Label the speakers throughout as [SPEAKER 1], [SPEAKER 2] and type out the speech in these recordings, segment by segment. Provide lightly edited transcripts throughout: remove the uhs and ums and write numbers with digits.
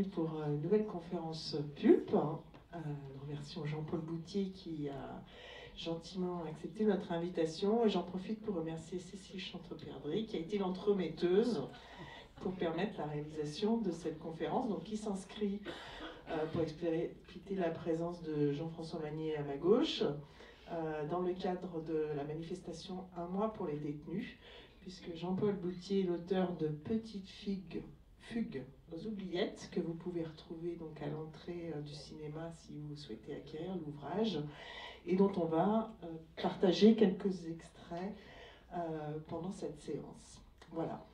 [SPEAKER 1] venue pour une nouvelle conférence Pulp. Nous remercions Jean-Paul Boutier qui a gentiment accepté notre invitation. Et j'en profite pour remercier Cécile Chantre-Perdry qui a été l'entremetteuse pour permettre la réalisation de cette conférence, donc qui s'inscrit pour expliquer la présence de Jean-François Magnier à ma gauche, dans le cadre de la manifestation Un mois pour les détenus, puisque Jean-Paul Boutier est l'auteur de Petites fugues aux oubliettes, que vous pouvez retrouver donc à l'entrée du cinéma si vous souhaitez acquérir l'ouvrage, et dont on va partager quelques extraits pendant cette séance. Voilà.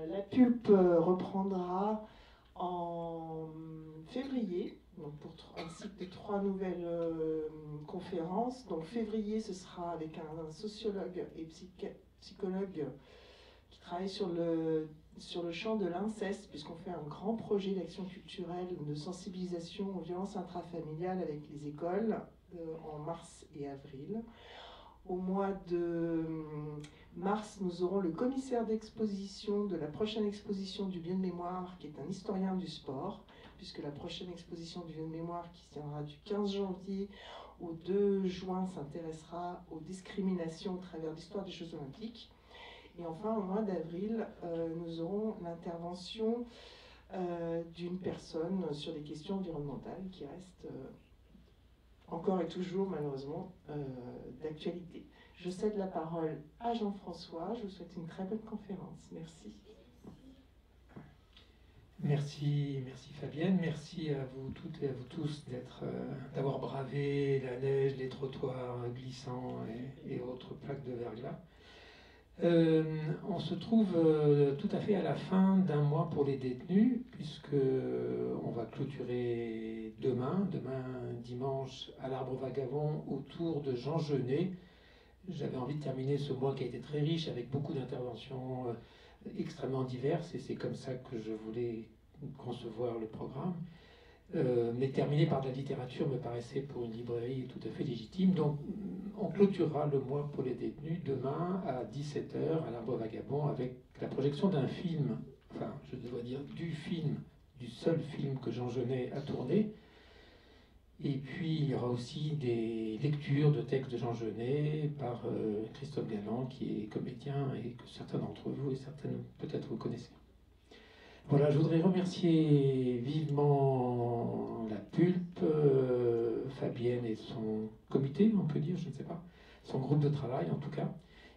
[SPEAKER 1] La Pulp reprendra en février, donc pour un cycle de 3 nouvelles conférences. Donc février, ce sera avec un sociologue et psychologue qui travaille sur le champ de l'inceste, puisqu'on fait un grand projet d'action culturelle de sensibilisation aux violences intrafamiliales avec les écoles en mars et avril. Au mois de mars, nous aurons le commissaire d'exposition de la prochaine exposition du lieu de mémoire, qui est un historien du sport, puisque la prochaine exposition du lieu de mémoire, qui se tiendra du 15 janvier au 2 juin, s'intéressera aux discriminations au travers de l'histoire des Jeux Olympiques. Et enfin, au mois d'avril, nous aurons l'intervention d'une personne sur les questions environnementales qui reste encore et toujours, malheureusement, d'actualité. Je cède la parole à Jean-François. Je vous souhaite une très bonne conférence. Merci.
[SPEAKER 2] Merci Fabienne. Merci à vous toutes et à vous tous d'avoir bravé la neige, les trottoirs glissants et autres plaques de verglas. On se trouve tout à fait à la fin d'un mois pour les détenus, puisque on va clôturer demain dimanche, à l'Arbre Vagabond, autour de Jean Genet. J'avais envie de terminer ce mois qui a été très riche, avec beaucoup d'interventions extrêmement diverses, et c'est comme ça que je voulais concevoir le programme. Mais terminer par de la littérature me paraissait pour une librairie tout à fait légitime. Donc on clôturera le mois pour les détenus demain à 17h à l'Arbre Vagabond avec la projection d'un film, enfin je dois dire du seul film que Jean Genet a tourné. Et puis il y aura aussi des lectures de textes de Jean Genet par Christophe Galland, qui est comédien et que certains d'entre vous et certaines peut-être vous connaissez. Voilà, je voudrais remercier vivement la Pulp, Fabienne et son comité, on peut dire, je ne sais pas, son groupe de travail en tout cas,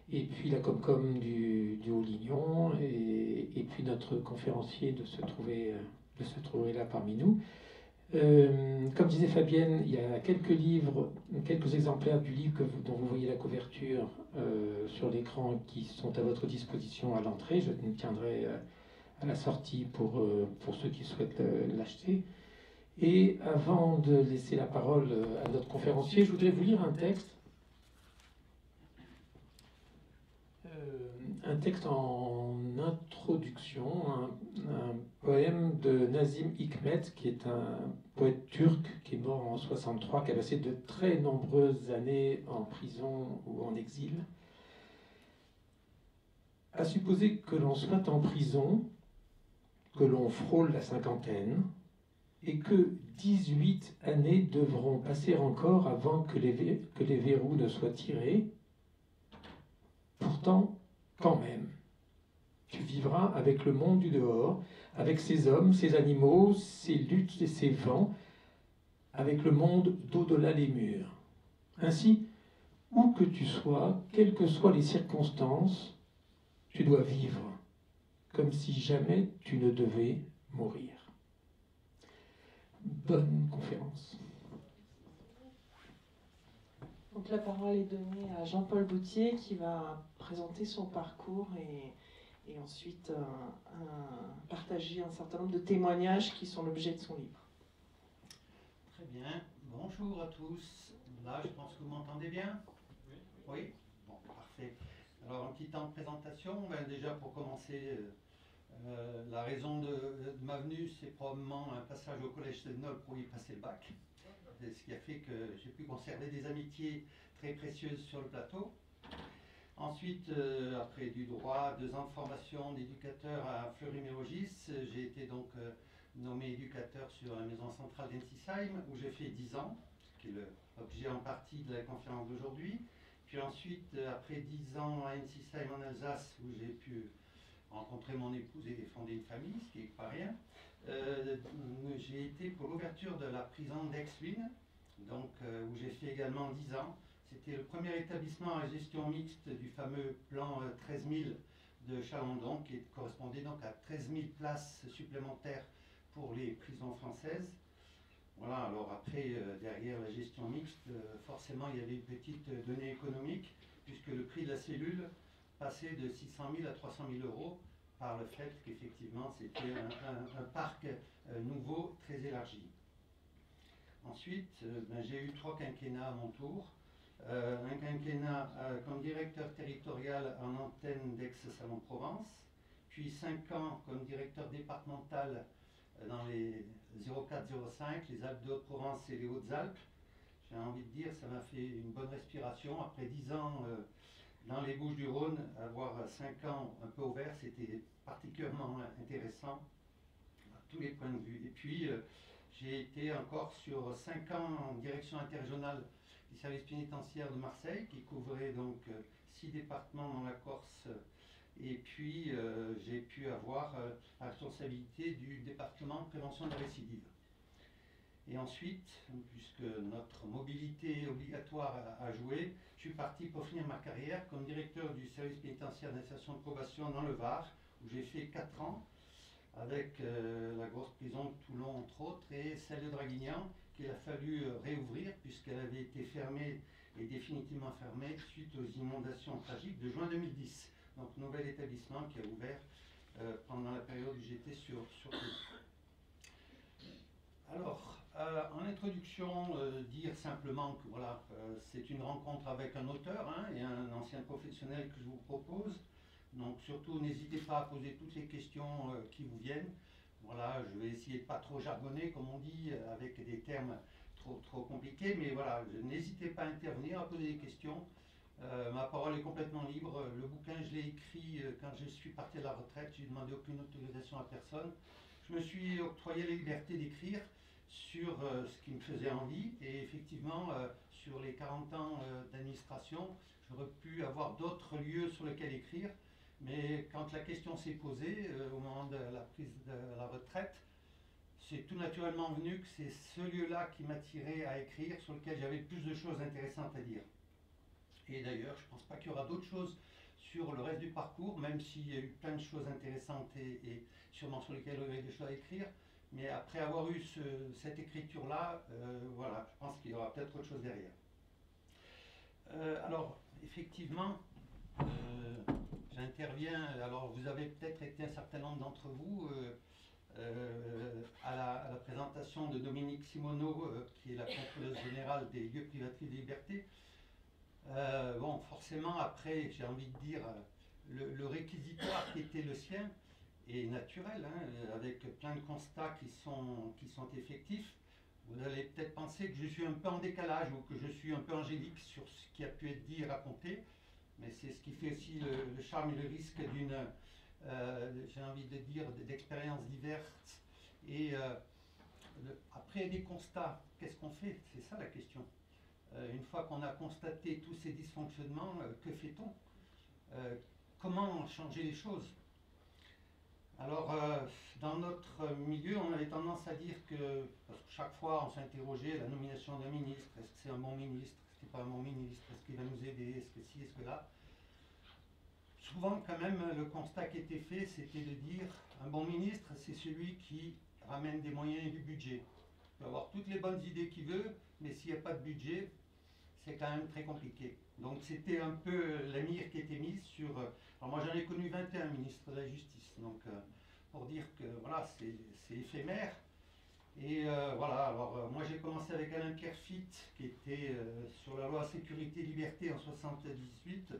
[SPEAKER 2] et puis la Comcom du Haut-Lignon, et puis notre conférencier de se trouver là parmi nous. Comme disait Fabienne, il y a quelques exemplaires du livre dont vous voyez la couverture sur l'écran qui sont à votre disposition à l'entrée. Je me tiendrai à la sortie pour ceux qui souhaitent l'acheter. Et avant de laisser la parole à notre conférencier, je voudrais vous lire un texte. Un texte en introduction, un poème de Nazım Hikmet, qui est un poète turc qui est mort en 1963, qui a passé de très nombreuses années en prison ou en exil. À supposer que l'on soit en prison, que l'on frôle la cinquantaine, et que 18 années devront passer encore avant que les verrous ne soient tirés, pourtant, quand même, tu vivras avec le monde du dehors, avec ses hommes, ses animaux, ses luttes et ses vents, avec le monde d'au-delà des murs. Ainsi, où que tu sois, quelles que soient les circonstances, tu dois vivre, comme si jamais tu ne devais mourir. Bonne conférence.
[SPEAKER 1] Donc la parole est donnée à Jean-Paul Boutier qui va présenter son parcours et ensuite partager un certain nombre de témoignages qui sont l'objet de son livre.
[SPEAKER 3] Très bien. Bonjour à tous. Là, je pense que vous m'entendez bien. Oui. Bon, parfait. Alors, un petit temps de présentation. Déjà, pour commencer, la raison de ma venue, c'est probablement un passage au collège Sénol pour y passer le bac. Ce qui a fait que j'ai pu conserver des amitiés très précieuses sur le plateau. Ensuite, après du droit, 2 ans de formation d'éducateur à Fleury-Mérogis, j'ai été donc nommé éducateur sur la maison centrale d'Ensisheim, où j'ai fait 10 ans, qui est l'objet en partie de la conférence d'aujourd'hui. Puis ensuite, après 10 ans à Ensisheim en Alsace, où j'ai pu rencontrer mon épouse et fonder une famille, ce qui n'est pas rien, j'ai été pour l'ouverture de la prison d'Aix-Luynes, donc où j'ai fait également 10 ans. C'était le premier établissement à gestion mixte du fameux plan 13 000 de Chalandon, qui correspondait donc à 13 000 places supplémentaires pour les prisons françaises. Voilà, alors après, derrière la gestion mixte, forcément, il y avait une petite donnée économique, puisque le prix de la cellule passait de 600 000 à 300 000 euros, par le fait qu'effectivement, c'était un parc nouveau, très élargi. Ensuite, j'ai eu 3 quinquennats à mon tour. Un quinquennat comme directeur territorial en antenne d'Aix-Salon-de-Provence, puis 5 ans comme directeur départemental dans les 04-05, les Alpes de Haute-Provence et les Hautes-Alpes. J'ai envie de dire, ça m'a fait une bonne respiration. Après 10 ans dans les Bouches-du-Rhône, avoir 5 ans un peu au vert, c'était particulièrement intéressant à tous les points de vue. Et puis, j'ai été encore sur 5 ans en direction interrégionale du service pénitentiaire de Marseille, qui couvrait donc 6 départements dans la Corse. Et puis, j'ai pu avoir la responsabilité du département de prévention de la récidive. Et ensuite, puisque notre mobilité obligatoire a joué, je suis parti pour finir ma carrière comme directeur du service pénitentiaire d'insertion de probation dans le Var, où j'ai fait 4 ans, avec la grosse prison de Toulon entre autres, et celle de Draguignan, qu'il a fallu réouvrir, puisqu'elle avait été fermée et définitivement fermée suite aux inondations tragiques de juin 2010. Donc, nouvel établissement qui a ouvert pendant la période où j'étais sur Alors, en introduction, dire simplement que voilà, c'est une rencontre avec un auteur et un ancien professionnel que je vous propose. Donc surtout, n'hésitez pas à poser toutes les questions qui vous viennent. Voilà, je vais essayer de pas trop jargonner, comme on dit, avec des termes trop compliqués, mais voilà, n'hésitez pas à intervenir, à poser des questions. Ma parole est complètement libre. Le bouquin, je l'ai écrit quand je suis parti à la retraite. Je n'ai demandé aucune autorisation à personne. Je me suis octroyé la liberté d'écrire sur ce qui me faisait envie. Et effectivement, sur les 40 ans d'administration, j'aurais pu avoir d'autres lieux sur lesquels écrire. Mais quand la question s'est posée, au moment de la prise de la retraite, c'est tout naturellement venu que c'est ce lieu-là qui m'attirait à écrire, sur lequel j'avais plus de choses intéressantes à dire. Et d'ailleurs, je ne pense pas qu'il y aura d'autres choses sur le reste du parcours, même s'il y a eu plein de choses intéressantes et sûrement sur lesquelles il y aurait des choses à écrire. Mais après avoir eu cette écriture-là, voilà, je pense qu'il y aura peut-être autre chose derrière. Alors, effectivement, j'interviens. Alors, vous avez peut-être été un certain nombre d'entre vous à la présentation de Dominique Simoneau, qui est la contrôleuse générale des lieux privatifs de liberté. Bon, forcément, après, j'ai envie de dire, le réquisitoire qui était le sien est naturel, avec plein de constats qui sont effectifs. Vous allez peut-être penser que je suis un peu en décalage ou que je suis un peu angélique sur ce qui a pu être dit et raconté, mais c'est ce qui fait aussi le charme et le risque d'une, j'ai envie de dire, d'expériences diverses. Et après des constats, qu'est-ce qu'on fait? C'est ça la question. Une fois qu'on a constaté tous ces dysfonctionnements, que fait-on? Comment changer les choses? Alors, dans notre milieu, on avait tendance à dire que, parce que chaque fois on s'interrogeait, la nomination d'un ministre, est-ce que c'est un bon ministre, est-ce que c'est pas un bon ministre, est-ce qu'il va nous aider, est-ce que ci, est-ce que là? Souvent, quand même, le constat qui était fait, c'était de dire, un bon ministre, c'est celui qui ramène des moyens et du budget. Il peut avoir toutes les bonnes idées qu'il veut, mais s'il n'y a pas de budget, c'est quand même très compliqué. Donc c'était un peu la mire qui était mise sur... alors moi j'en ai connu 21 ministres de la Justice, donc pour dire que voilà, c'est éphémère. Et voilà, alors moi j'ai commencé avec Alain Pierre Fitt, qui était sur la loi sécurité liberté en 78,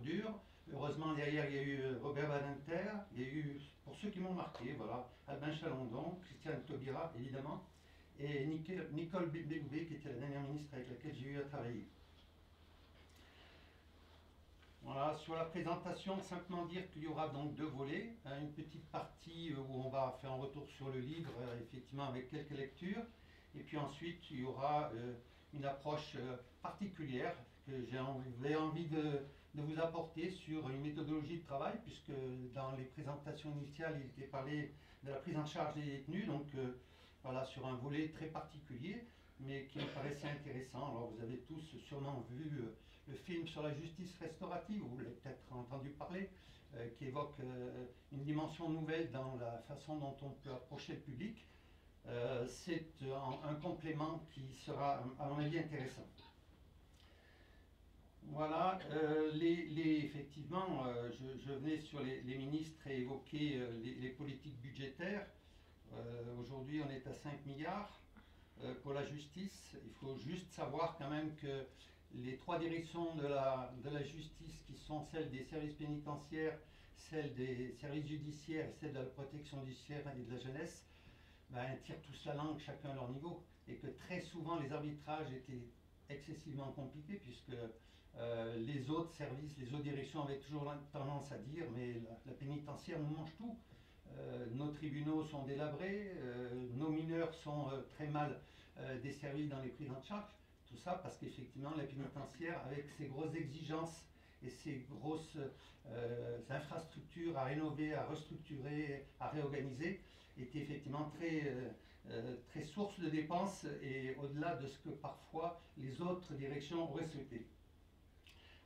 [SPEAKER 3] dur. Heureusement derrière il y a eu Robert Badinter, il y a eu, pour ceux qui m'ont marqué, voilà, Albin Chalandon, Christiane Taubira évidemment, et Nicole Belloubet, qui était la dernière ministre avec laquelle j'ai eu à travailler. Voilà, sur la présentation, simplement dire qu'il y aura donc deux volets. Une petite partie où on va faire un retour sur le livre, effectivement avec quelques lectures. Et puis ensuite, il y aura une approche particulière que j'avais envie de vous apporter sur une méthodologie de travail, puisque dans les présentations initiales, il était parlé de la prise en charge des détenus, donc voilà, sur un volet très particulier, mais qui me paraissait intéressant. Alors vous avez tous sûrement vu le film sur la justice restaurative, vous l'avez peut-être entendu parler, qui évoque une dimension nouvelle dans la façon dont on peut approcher le public. C'est un complément qui sera, à mon avis, intéressant. Voilà, effectivement, je venais sur les ministres et évoquer les politiques budgétaires. Aujourd'hui, on est à 5 milliards pour la justice. Il faut juste savoir quand même que les trois directions de la justice, qui sont celles des services pénitentiaires, celles des services judiciaires et celles de la protection judiciaire et de la jeunesse, ben, tirent tous la langue, chacun à leur niveau, et que très souvent les arbitrages étaient excessivement compliqués, puisque les autres services, les autres directions avaient toujours tendance à dire mais la pénitentiaire nous mange tout. Nos tribunaux sont délabrés, nos mineurs sont très mal desservis dans les prises en charge. Tout ça parce qu'effectivement la pénitentiaire, avec ses grosses exigences et ses grosses infrastructures à rénover, à restructurer, à réorganiser, était effectivement très source de dépenses et au-delà de ce que parfois les autres directions auraient souhaité.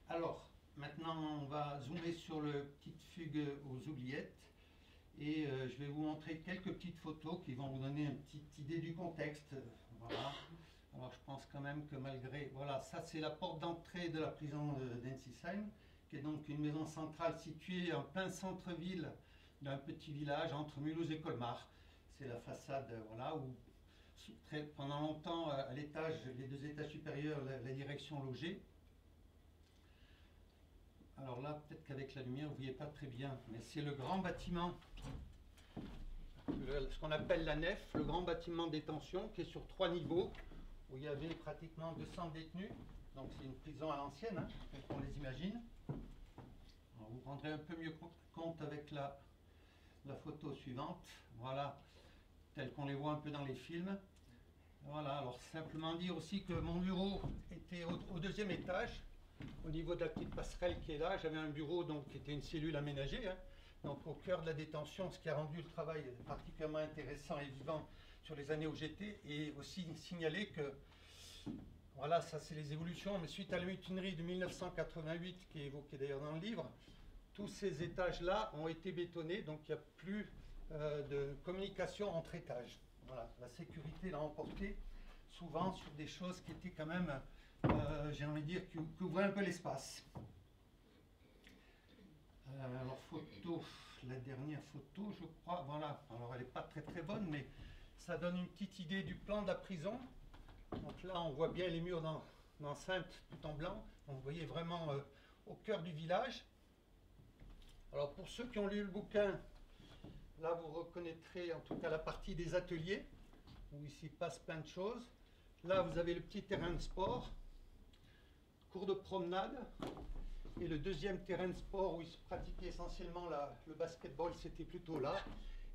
[SPEAKER 3] Alors, maintenant on va zoomer sur le petite fugue aux oubliettes et je vais vous montrer quelques petites photos qui vont vous donner une petite idée du contexte. Voilà. Alors je pense quand même que malgré... Voilà, ça c'est la porte d'entrée de la prison d'Ensisheim, qui est donc une maison centrale située en plein centre-ville d'un petit village entre Mulhouse et Colmar. C'est la façade, voilà, où pendant longtemps, à l'étage, les deux étages supérieurs, la direction logeait. Alors là, peut-être qu'avec la lumière, vous ne voyez pas très bien, mais c'est le grand bâtiment, ce qu'on appelle la nef, le grand bâtiment de détention, qui est sur 3 niveaux, où il y avait pratiquement 200 détenus. Donc c'est une prison à l'ancienne, hein, on les imagine. Alors, vous rendrez un peu mieux compte avec la photo suivante. Voilà, telles qu'on les voit un peu dans les films. Voilà, alors simplement dire aussi que mon bureau était au 2e étage. Au niveau de la petite passerelle qui est là, j'avais un bureau donc, qui était une cellule aménagée, hein, donc au cœur de la détention, ce qui a rendu le travail particulièrement intéressant et vivant sur les années où j'étais, et aussi signaler que, voilà, ça c'est les évolutions, mais suite à la mutinerie de 1988, qui est évoquée d'ailleurs dans le livre, tous ces étages-là ont été bétonnés, donc il n'y a plus de communication entre étages. Voilà, la sécurité l'a emporté souvent sur des choses qui étaient quand même... j'ai envie de dire, qui ouvrait un peu l'espace. Alors, photo, la dernière photo, je crois, voilà. Alors, elle n'est pas très bonne, mais ça donne une petite idée du plan de la prison. Donc là, on voit bien les murs d'enceinte tout en blanc. Donc, vous voyez vraiment au cœur du village. Alors, pour ceux qui ont lu le bouquin, là, vous reconnaîtrez en tout cas la partie des ateliers, où il s'y passe plein de choses. Là, vous avez le petit terrain de sport, cours de promenade, et le deuxième terrain de sport où il se pratiquait essentiellement le basketball, c'était plutôt là.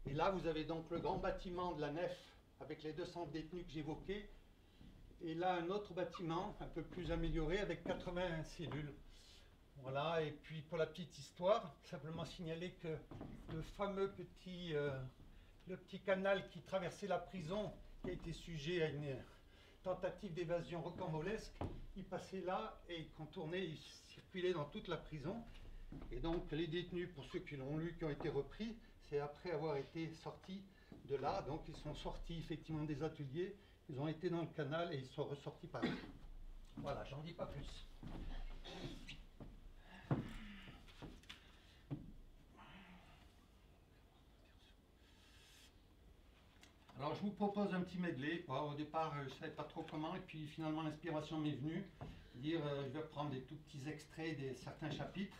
[SPEAKER 3] Et là, vous avez donc le grand bâtiment de la nef avec les 200 détenus que j'évoquais. Et là, un autre bâtiment un peu plus amélioré avec 80 cellules. Voilà, et puis pour la petite histoire, simplement signaler que le fameux petit canal qui traversait la prison, qui a été sujet à une tentative d'évasion rocambolesque, il passait là et il contournait, il circulait dans toute la prison. Et donc les détenus, pour ceux qui l'ont lu, qui ont été repris, c'est après avoir été sortis de là, donc ils sont sortis effectivement des ateliers, ils ont été dans le canal et ils sont ressortis par là. Voilà, j'en dis pas plus. Alors je vous propose un petit medley. Au départ, je ne savais pas trop comment, et puis finalement l'inspiration m'est venue. Je vais reprendre des tout petits extraits de certains chapitres.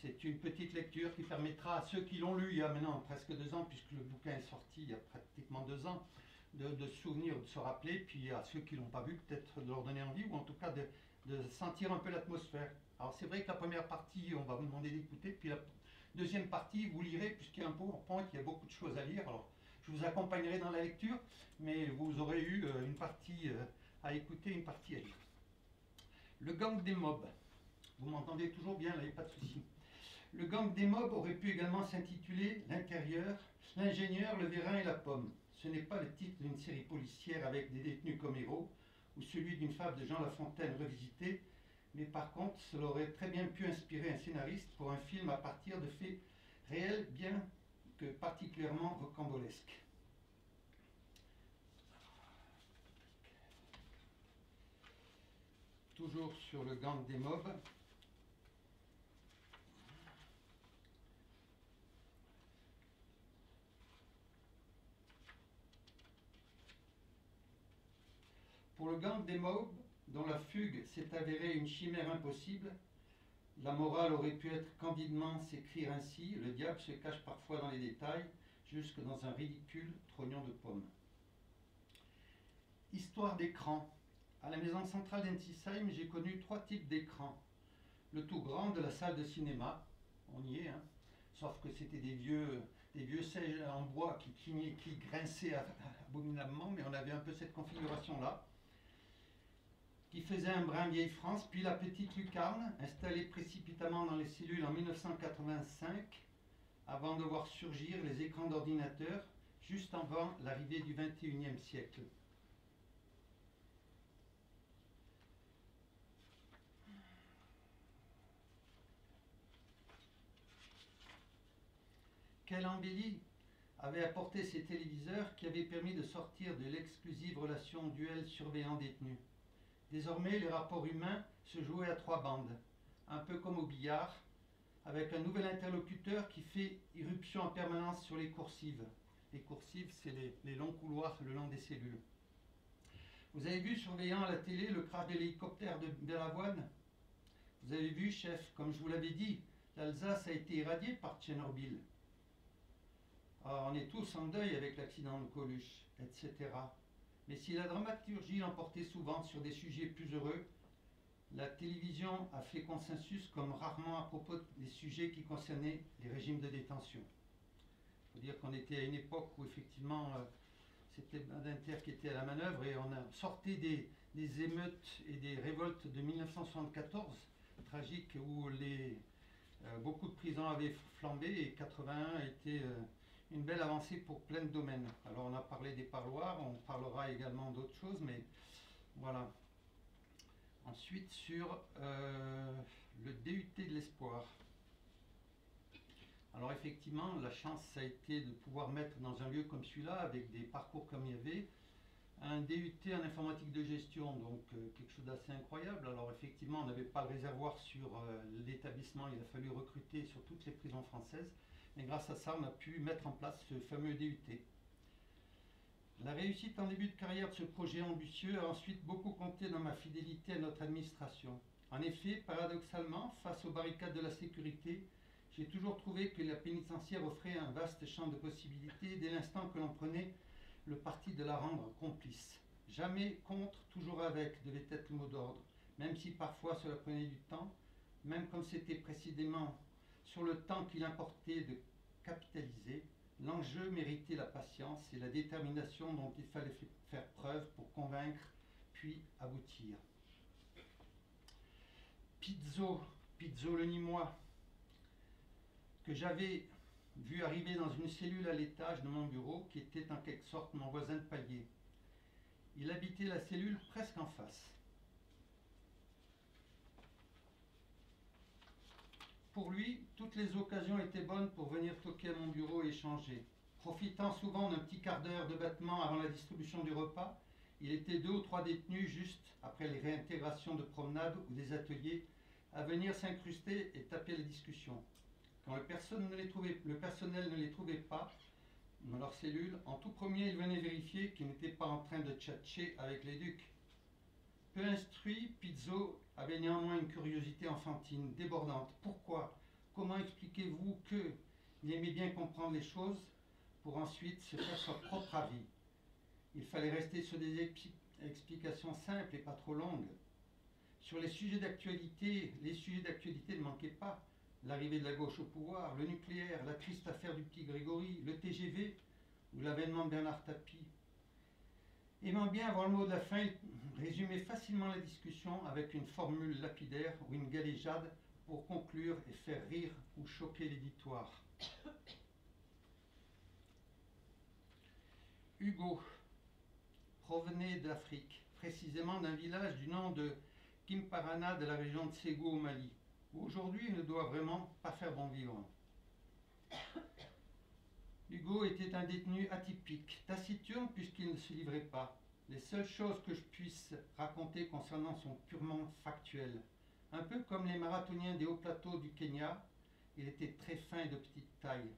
[SPEAKER 3] C'est une petite lecture qui permettra à ceux qui l'ont lu il y a maintenant presque 2 ans, puisque le bouquin est sorti il y a pratiquement 2 ans, de se souvenir, de se rappeler, puis à ceux qui ne l'ont pas vu, peut-être de leur donner envie, ou en tout cas de sentir un peu l'atmosphère. Alors c'est vrai que la première partie, on va vous demander d'écouter, puis la deuxième partie, vous lirez, puisqu'il y a un PowerPoint, il y a beaucoup de choses à lire. Alors je vous accompagnerai dans la lecture, mais vous aurez eu une partie à écouter, une partie à lire. Le gang des mobs. Vous m'entendez toujours bien, là, il n'y a pas de souci. Le gang des mobs aurait pu également s'intituler L'intérieur, l'ingénieur, le vérin et la pomme. Ce n'est pas le titre d'une série policière avec des détenus comme héros, ou celui d'une fable de Jean La Fontaine revisité, mais par contre, cela aurait très bien pu inspirer un scénariste pour un film à partir de faits réels, bien que particulièrement rocambolesques. Toujours sur le gang des mobs. Pour le gang des mobs, dont la fugue s'est avérée une chimère impossible, la morale aurait pu être candidement s'écrire ainsi: le diable se cache parfois dans les détails, jusque dans un ridicule trognon de pomme. Histoire d'écran. À la maison centrale d'Ensisheim, j'ai connu 3 types d'écrans. Le tout grand de la salle de cinéma, on y est, hein, sauf que c'était des vieux sièges en bois qui grinçaient abominablement, mais on avait un peu cette configuration-là, qui faisait un brin vieille France, puis la petite lucarne, installée précipitamment dans les cellules en 1985, avant de voir surgir les écrans d'ordinateur, juste avant l'arrivée du XXIe siècle. Quelle embellie avait apporté ces téléviseurs qui avaient permis de sortir de l'exclusive relation duel surveillant-détenu. Désormais, les rapports humains se jouaient à 3 bandes, un peu comme au billard, avec un nouvel interlocuteur qui fait irruption en permanence sur les coursives. Les coursives, c'est les longs couloirs le long des cellules. Vous avez vu, surveillant à la télé, le crash de l'hélicoptère de Balavoine? Vous avez vu, chef, comme je vous l'avais dit, l'Alsace a été irradiée par Tchernobyl. Alors, on est tous en deuil avec l'accident de Coluche, etc. Mais si la dramaturgie l'emportait souvent sur des sujets plus heureux, la télévision a fait consensus comme rarement à propos des sujets qui concernaient les régimes de détention. Il faut dire qu'on était à une époque où effectivement c'était Badinter qui était à la manœuvre et on a sorti des émeutes et des révoltes de 1974, tragiques, où beaucoup de prisons avaient flambé, et 81 a été une belle avancée pour plein de domaines. Alors on a parlé des parloirs, on parlera également d'autres choses, mais voilà. Ensuite sur le DUT de l'espoir. Alors effectivement, la chance, ça a été de pouvoir mettre dans un lieu comme celui-là, avec des parcours comme il y avait, un DUT en informatique de gestion, donc quelque chose d'assez incroyable. Alors effectivement, on n'avait pas le réservoir sur l'établissement, il a fallu recruter sur toutes les prisons françaises, mais grâce à ça, on a pu mettre en place ce fameux DUT. La réussite en début de carrière de ce projet ambitieux a ensuite beaucoup compté dans ma fidélité à notre administration. En effet, paradoxalement, face aux barricades de la sécurité, j'ai toujours trouvé que la pénitentiaire offrait un vaste champ de possibilités dès l'instant que l'on prenait le parti de la rendre complice. Jamais contre, toujours avec, devait être le mot d'ordre, même si parfois cela prenait du temps, même comme c'était précisément sur le temps qu'il importait de capitaliser. L'enjeu méritait la patience et la détermination dont il fallait faire preuve pour convaincre, puis aboutir. Pizzo le Nîmois, que j'avais vu arriver dans une cellule à l'étage de mon bureau, qui était en quelque sorte mon voisin de palier. Il habitait la cellule presque en face. Pour lui, toutes les occasions étaient bonnes pour venir toquer à mon bureau et échanger. Profitant souvent d'un petit quart d'heure de battement avant la distribution du repas, il était 2 ou 3 détenus juste après les réintégrations de promenades ou des ateliers à venir s'incruster et taper la discussion. Quand le personnel ne les trouvait pas dans leur cellule, en tout premier, il venait vérifier qu'ils n'étaient pas en train de tchatcher avec les ducs. Peu instruit, Pizzo avait néanmoins une curiosité enfantine, débordante. Pourquoi? Comment expliquez-vous que il aimait bien comprendre les choses pour ensuite se faire son propre avis? Il fallait rester sur des explications simples et pas trop longues. Sur les sujets d'actualité ne manquaient pas. L'arrivée de la gauche au pouvoir, le nucléaire, la triste affaire du petit Grégory, le TGV ou l'avènement de Bernard Tapie. Aimant bien avoir le mot de la fin, il résumait facilement la discussion avec une formule lapidaire ou une galéjade pour conclure et faire rire ou choquer l'éditoire. Hugo provenait d'Afrique, précisément d'un village du nom de Kimparana de la région de Ségou au Mali, où aujourd'hui il ne doit vraiment pas faire bon vivre. Hugo était un détenu atypique, taciturne puisqu'il ne se livrait pas. Les seules choses que je puisse raconter concernant sont purement factuelles. Un peu comme les marathoniens des hauts plateaux du Kenya, il était très fin et de petite taille.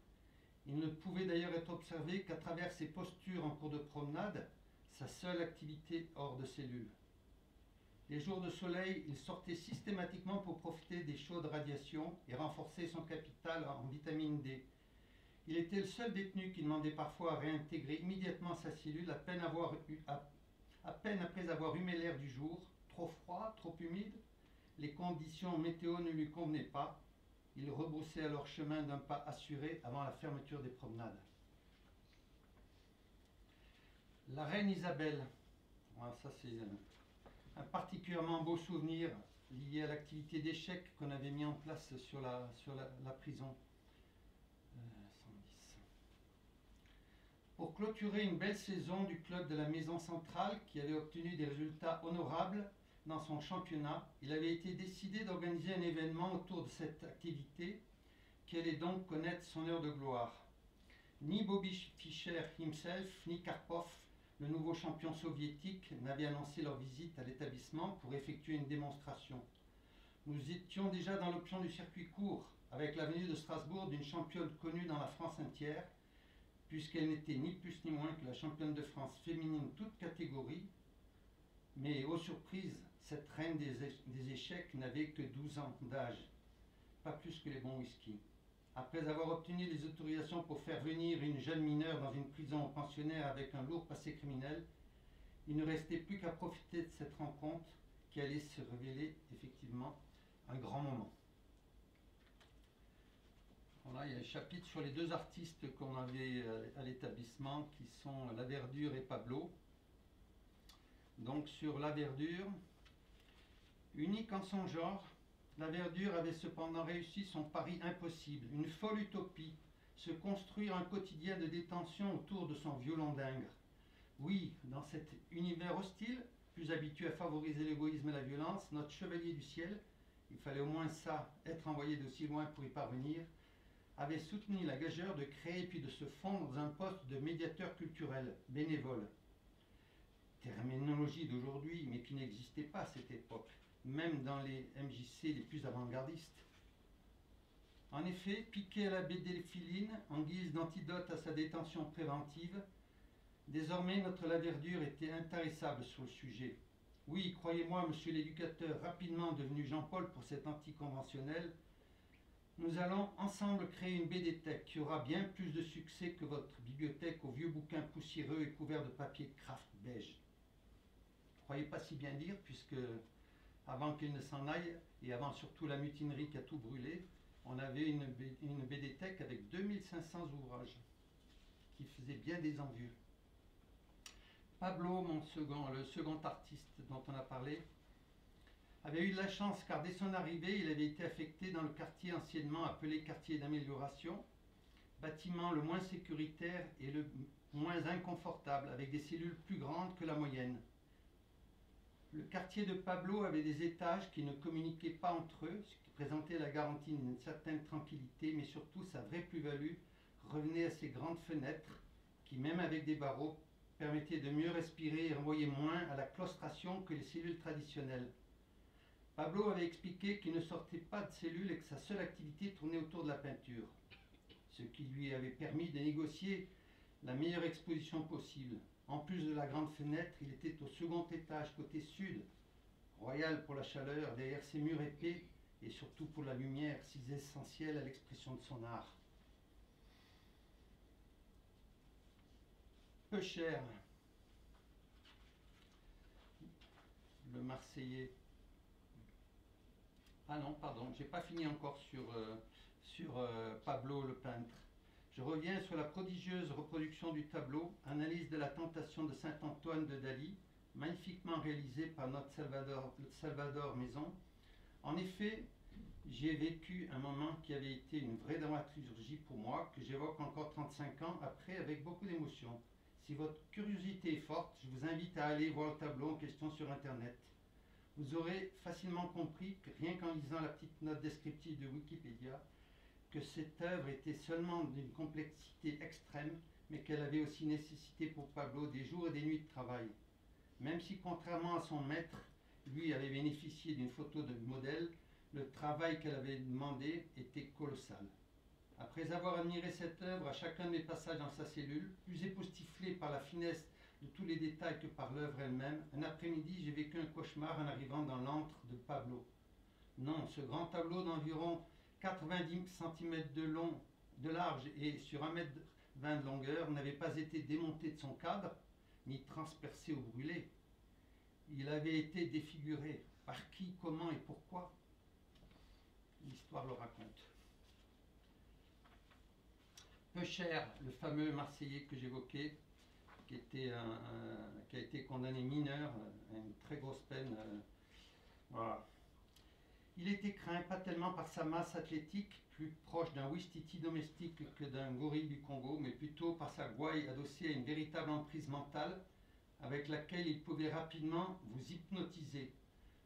[SPEAKER 3] Il ne pouvait d'ailleurs être observé qu'à travers ses postures en cours de promenade, sa seule activité hors de cellule. Les jours de soleil, il sortait systématiquement pour profiter des chaudes radiations et renforcer son capital en vitamine D. Il était le seul détenu qui demandait parfois à réintégrer immédiatement sa cellule à peine après avoir humé l'air du jour, trop froid, trop humide. Les conditions météo ne lui convenaient pas. Il rebroussait alors chemin d'un pas assuré avant la fermeture des promenades. La reine Isabelle, voilà, ça c'est un particulièrement beau souvenir lié à l'activité d'échecs qu'on avait mis en place sur la prison. 110. Pour clôturer une belle saison du club de la Maison Centrale qui avait obtenu des résultats honorables dans son championnat, il avait été décidé d'organiser un événement autour de cette activité qui allait donc connaître son heure de gloire. Ni Bobby Fischer himself, ni Karpov, le nouveau champion soviétique, n'avaient annoncé leur visite à l'établissement pour effectuer une démonstration. Nous étions déjà dans l'option du circuit court, avec la venue de Strasbourg d'une championne connue dans la France entière, puisqu'elle n'était ni plus ni moins que la championne de France féminine toute catégorie. Mais, aux surprises, cette reine des échecs n'avait que 12 ans d'âge, pas plus que les bons whisky. Après avoir obtenu les autorisations pour faire venir une jeune mineure dans une prison pensionnaire avec un lourd passé criminel, il ne restait plus qu'à profiter de cette rencontre qui allait se révéler effectivement un grand moment. Voilà, il y a un chapitre sur les deux artistes qu'on avait à l'établissement qui sont La Verdure et Pablo. Donc sur La Verdure, unique en son genre, La Verdure avait cependant réussi son pari impossible, une folle utopie, se construire un quotidien de détention autour de son violon d'Ingres. Oui, dans cet univers hostile, plus habitué à favoriser l'égoïsme et la violence, notre chevalier du ciel, il fallait au moins ça, être envoyé d'aussi loin pour y parvenir, avait soutenu la gageure de créer puis de se fondre dans un poste de médiateur culturel, bénévole. Terminologie d'aujourd'hui, mais qui n'existait pas à cette époque, même dans les MJC les plus avant-gardistes. En effet, piqué à la bédéphiline en guise d'antidote à sa détention préventive, désormais notre Laverdure était intarissable sur le sujet. Oui, croyez-moi, monsieur l'éducateur, rapidement devenu Jean-Paul pour cet anticonventionnel, nous allons ensemble créer une BD-tech qui aura bien plus de succès que votre bibliothèque aux vieux bouquins poussiéreux et couverts de papier Kraft beige. Croyez pas si bien dire, puisque avant qu'il ne s'en aille, et avant surtout la mutinerie qui a tout brûlé, on avait une BD-tech avec 2500 ouvrages, qui faisaient bien des envieux. Pablo, le second artiste dont on a parlé, avait eu de la chance car dès son arrivée, il avait été affecté dans le quartier anciennement appelé quartier d'amélioration, bâtiment le moins sécuritaire et le moins inconfortable, avec des cellules plus grandes que la moyenne. Le quartier de Pablo avait des étages qui ne communiquaient pas entre eux, ce qui présentait la garantie d'une certaine tranquillité, mais surtout sa vraie plus-value revenait à ses grandes fenêtres qui, même avec des barreaux, permettaient de mieux respirer et renvoyer moins à la claustration que les cellules traditionnelles. Pablo avait expliqué qu'il ne sortait pas de cellule et que sa seule activité tournait autour de la peinture, ce qui lui avait permis de négocier la meilleure exposition possible. En plus de la grande fenêtre, il était au second étage, côté sud, royal pour la chaleur, derrière ses murs épais, et surtout pour la lumière, si essentielle à l'expression de son art. Peu cher, le Marseillais, Ah non, pardon, j'ai pas fini encore sur Pablo le peintre. Je reviens sur la prodigieuse reproduction du tableau, analyse de la tentation de Saint-Antoine de Dali, magnifiquement réalisée par notre Salvador Maison. En effet, j'ai vécu un moment qui avait été une vraie dramaturgie pour moi, que j'évoque encore 35 ans après avec beaucoup d'émotion. Si votre curiosité est forte, je vous invite à aller voir le tableau en question sur Internet. Vous aurez facilement compris, que rien qu'en lisant la petite note descriptive de Wikipédia, que cette œuvre était seulement d'une complexité extrême, mais qu'elle avait aussi nécessité pour Pablo des jours et des nuits de travail. Même si, contrairement à son maître, lui avait bénéficié d'une photo de modèle, le travail qu'elle avait demandé était colossal. Après avoir admiré cette œuvre à chacun de mes passages dans sa cellule, plus époustouflé par la finesse de tous les détails que par l'œuvre elle-même, un après-midi j'ai vécu un cauchemar en arrivant dans l'antre de Pablo. Non, ce grand tableau d'environ 90 cm de large et sur 1,20 m de longueur n'avait pas été démonté de son cadre, ni transpercé ou brûlé. Il avait été défiguré. Par qui, comment et pourquoi? L'histoire le raconte. Peucher, le fameux Marseillais que j'évoquais, qui a été condamné mineur à une très grosse peine. Voilà. Il était craint pas tellement par sa masse athlétique, plus proche d'un ouistiti domestique que d'un gorille du Congo, mais plutôt par sa gouaille adossée à une véritable emprise mentale avec laquelle il pouvait rapidement vous hypnotiser.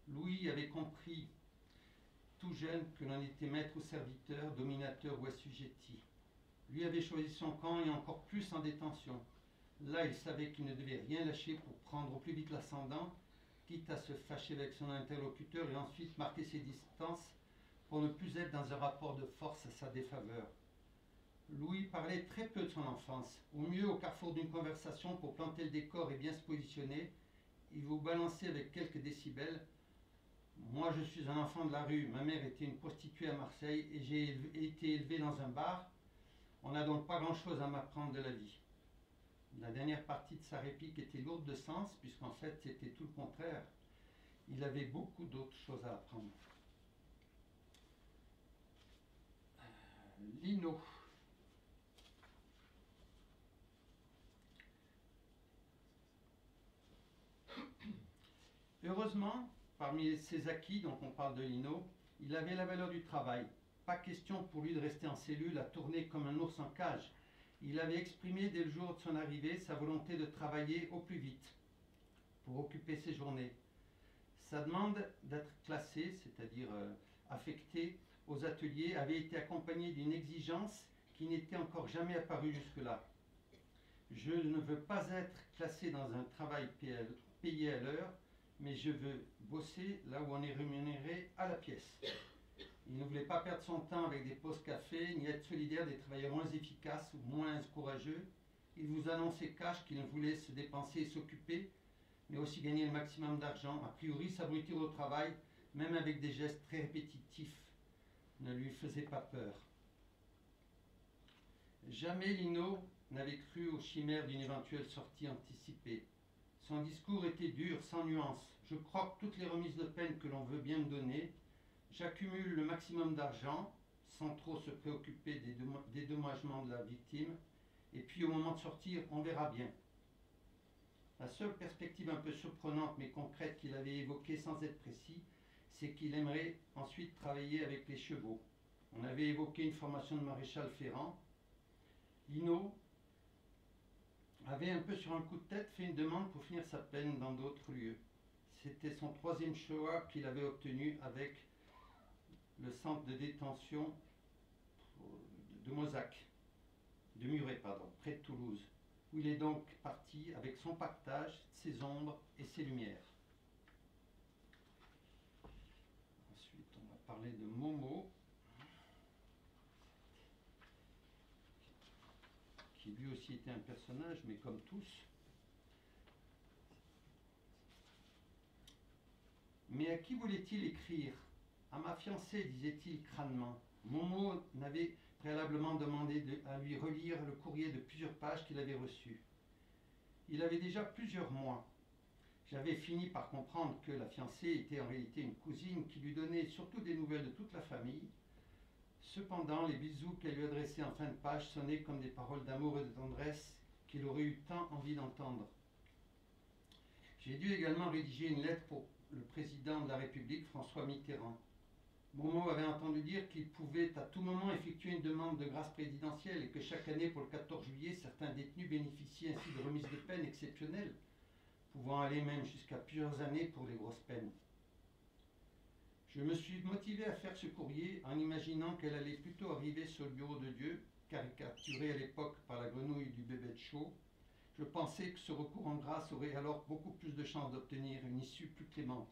[SPEAKER 3] Louis avait compris tout jeune que l'on était maître ou serviteur, dominateur ou assujetti. Lui avait choisi son camp et encore plus en détention. Là, il savait qu'il ne devait rien lâcher pour prendre au plus vite l'ascendant, quitte à se fâcher avec son interlocuteur et ensuite marquer ses distances pour ne plus être dans un rapport de force à sa défaveur. Louis parlait très peu de son enfance. Au mieux, au carrefour d'une conversation pour planter le décor et bien se positionner, il vous balançait avec quelques décibels. Moi, je suis un enfant de la rue. Ma mère était une prostituée à Marseille et j'ai été élevé dans un bar. On n'a donc pas grand-chose à m'apprendre de la vie. La dernière partie de sa réplique était lourde de sens, puisqu'en fait, c'était tout le contraire. Il avait beaucoup d'autres choses à apprendre. Lino. Heureusement, parmi ses acquis, donc on parle de Lino, il avait la valeur du travail. Pas question pour lui de rester en cellule à tourner comme un ours en cage. Il avait exprimé dès le jour de son arrivée sa volonté de travailler au plus vite pour occuper ses journées. Sa demande d'être classé, c'est-à-dire affecté aux ateliers, avait été accompagnée d'une exigence qui n'était encore jamais apparue jusque-là. Je ne veux pas être classé dans un travail payé à l'heure, mais je veux bosser là où on est rémunéré à la pièce. Il ne voulait pas perdre son temps avec des pauses café, ni être solidaire des travailleurs moins efficaces ou moins courageux. Il vous annonçait cash qu'il voulait se dépenser et s'occuper, mais aussi gagner le maximum d'argent. A priori, s'abrutir au travail, même avec des gestes très répétitifs, ne lui faisait pas peur. Jamais Lino n'avait cru aux chimères d'une éventuelle sortie anticipée. Son discours était dur, sans nuance. Je croque toutes les remises de peine que l'on veut bien me donner. J'accumule le maximum d'argent, sans trop se préoccuper des dédommagements de la victime. Et puis au moment de sortir, on verra bien. La seule perspective un peu surprenante mais concrète qu'il avait évoquée sans être précis, c'est qu'il aimerait ensuite travailler avec les chevaux. On avait évoqué une formation de maréchal ferrant. Lino avait un peu sur un coup de tête fait une demande pour finir sa peine dans d'autres lieux. C'était son troisième choix qu'il avait obtenu avec le centre de détention de Muret, près de Toulouse, où il est donc parti avec son partage, ses ombres et ses lumières. Ensuite, on va parler de Momo, qui lui aussi était un personnage, mais comme tous. Mais à qui voulait-il écrire? À ma fiancée, disait-il crânement. Momo n'avait préalablement demandé à lui relire le courrier de plusieurs pages qu'il avait reçu. Il avait déjà plusieurs mois. J'avais fini par comprendre que la fiancée était en réalité une cousine qui lui donnait surtout des nouvelles de toute la famille. Cependant, les bisous qu'elle lui adressait en fin de page sonnaient comme des paroles d'amour et de tendresse qu'il aurait eu tant envie d'entendre. J'ai dû également rédiger une lettre pour le président de la République, François Mitterrand. Momo avait entendu dire qu'il pouvait à tout moment effectuer une demande de grâce présidentielle et que chaque année, pour le 14 juillet, certains détenus bénéficiaient ainsi de remises de peine exceptionnelles, pouvant aller même jusqu'à plusieurs années pour les grosses peines. Je me suis motivé à faire ce courrier en imaginant qu'elle allait plutôt arriver sur le bureau de Dieu, caricaturé à l'époque par la grenouille du bébé de Shaw. Je pensais que ce recours en grâce aurait alors beaucoup plus de chances d'obtenir une issue plus clémente.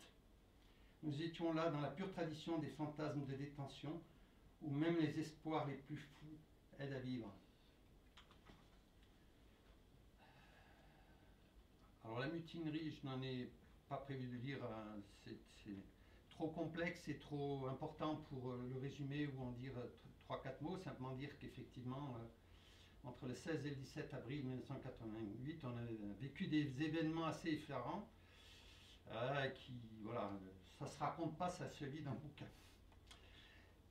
[SPEAKER 3] Nous étions là dans la pure tradition des fantasmes de détention, où même les espoirs les plus fous aident à vivre. Alors la mutinerie, je n'en ai pas prévu de lire, c'est trop complexe et trop important pour le résumer ou en dire 3-4 mots, simplement dire qu'effectivement, entre le 16 et le 17 avril 1988, on a vécu des événements assez effarants qui, voilà, ça ne se raconte pas, ça se lit dans le bouquin.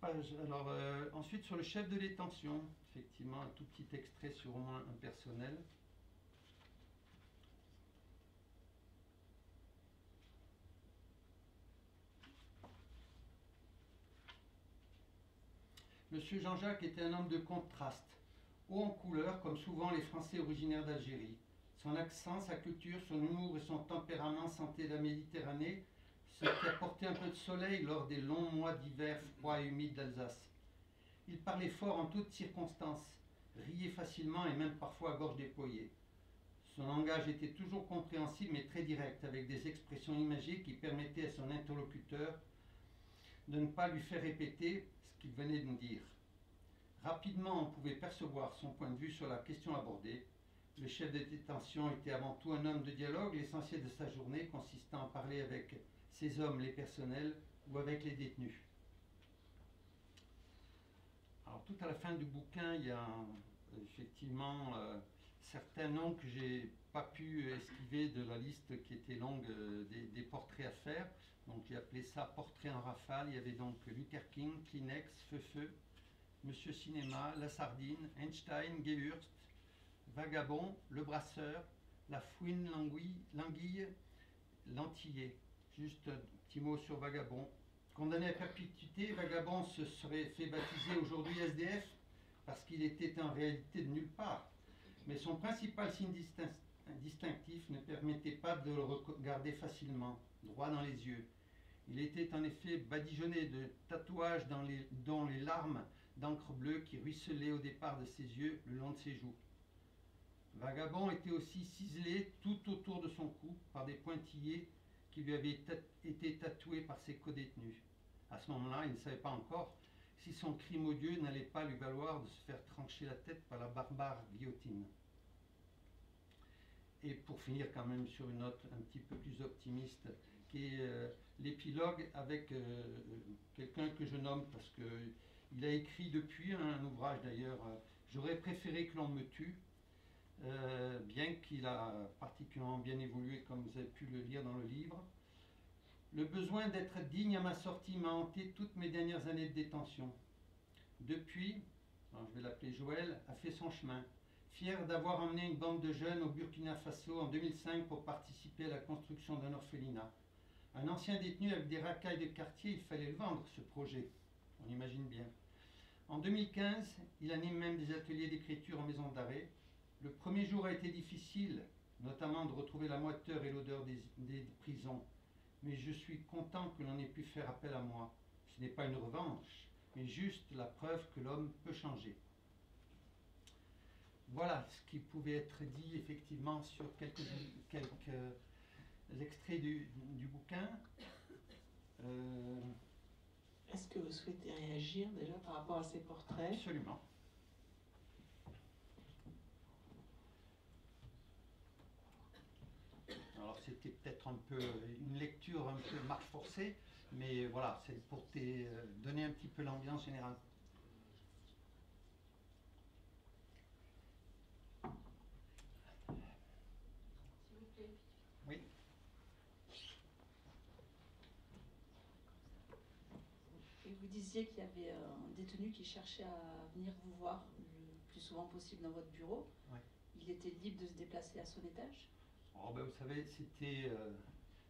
[SPEAKER 3] Alors, ensuite, sur le chef de détention, effectivement, un tout petit extrait sur au moins un personnel. Monsieur Jean-Jacques était un homme de contraste, haut en couleur, comme souvent les Français originaires d'Algérie. Son accent, sa culture, son humour et son tempérament sentaient la Méditerranée, ce qui apportait un peu de soleil lors des longs mois d'hiver froid et humide d'Alsace. Il parlait fort en toutes circonstances, riait facilement et même parfois à gorge déployée. Son langage était toujours compréhensible mais très direct, avec des expressions imagées qui permettaient à son interlocuteur de ne pas lui faire répéter ce qu'il venait de nous dire. Rapidement, on pouvait percevoir son point de vue sur la question abordée. Le chef de détention était avant tout un homme de dialogue, l'essentiel de sa journée consistant à parler avec ses hommes, les personnels, ou avec les détenus. Alors tout à la fin du bouquin, il y a effectivement certains noms que j'ai pas pu esquiver de la liste qui était longue des portraits à faire. Donc j'ai appelé ça portrait en rafale. Il y avait donc Luther King, Kleenex, Feu, Monsieur Cinéma, La Sardine, Einstein, Gewürzt, Vagabond, Le Brasseur, La Fouine, l'Anguille, L'Antillais. Juste un petit mot sur Vagabond. Condamné à perpétuité, Vagabond se serait fait baptiser aujourd'hui SDF parce qu'il était en réalité de nulle part. Mais son principal signe distinctif ne permettait pas de le regarder facilement, droit dans les yeux. Il était en effet badigeonné de tatouages dont les larmes d'encre bleue qui ruisselaient au départ de ses yeux le long de ses joues. Vagabond était aussi ciselé tout autour de son cou par des pointillés qui lui avaient été tatoués par ses codétenus. À ce moment-là, il ne savait pas encore si son crime odieux n'allait pas lui valoir de se faire trancher la tête par la barbare guillotine. Et pour finir quand même sur une note un petit peu plus optimiste, qui est l'épilogue avec quelqu'un que je nomme parce qu'il a écrit depuis un ouvrage d'ailleurs, J'aurais préféré que l'on me tue, bien qu'il a particulièrement bien évolué comme vous avez pu le lire dans le livre. Le besoin d'être digne à ma sortie m'a hanté toutes mes dernières années de détention. Depuis, je vais l'appeler Joël, a fait son chemin, fier d'avoir emmené une bande de jeunes au Burkina Faso en 2005 pour participer à la construction d'un orphelinat. Un ancien détenu avec des racailles de quartier, il fallait le vendre ce projet, on imagine bien. En 2015, il anime même des ateliers d'écriture en maison d'arrêt. Le premier jour a été difficile, notamment de retrouver la moiteur et l'odeur des prisons. Mais je suis content que l'on ait pu faire appel à moi. Ce n'est pas une revanche, mais juste la preuve que l'homme peut changer. Voilà ce qui pouvait être dit effectivement sur quelques extraits du bouquin.
[SPEAKER 1] Est-ce que vous souhaitez réagir déjà par rapport à ces portraits?
[SPEAKER 3] Absolument. Alors c'était peut-être un peu une lecture un peu marche forcée, mais voilà, c'est pour donner un petit peu l'ambiance générale.
[SPEAKER 4] S'il vous plaît.
[SPEAKER 3] Oui.
[SPEAKER 4] disiez qu'il y avait un détenu qui cherchait à venir vous voir le plus souvent possible dans votre bureau.
[SPEAKER 3] Ouais.
[SPEAKER 4] Il était libre de se déplacer à son étage?
[SPEAKER 3] Oh, ben, vous savez, c'était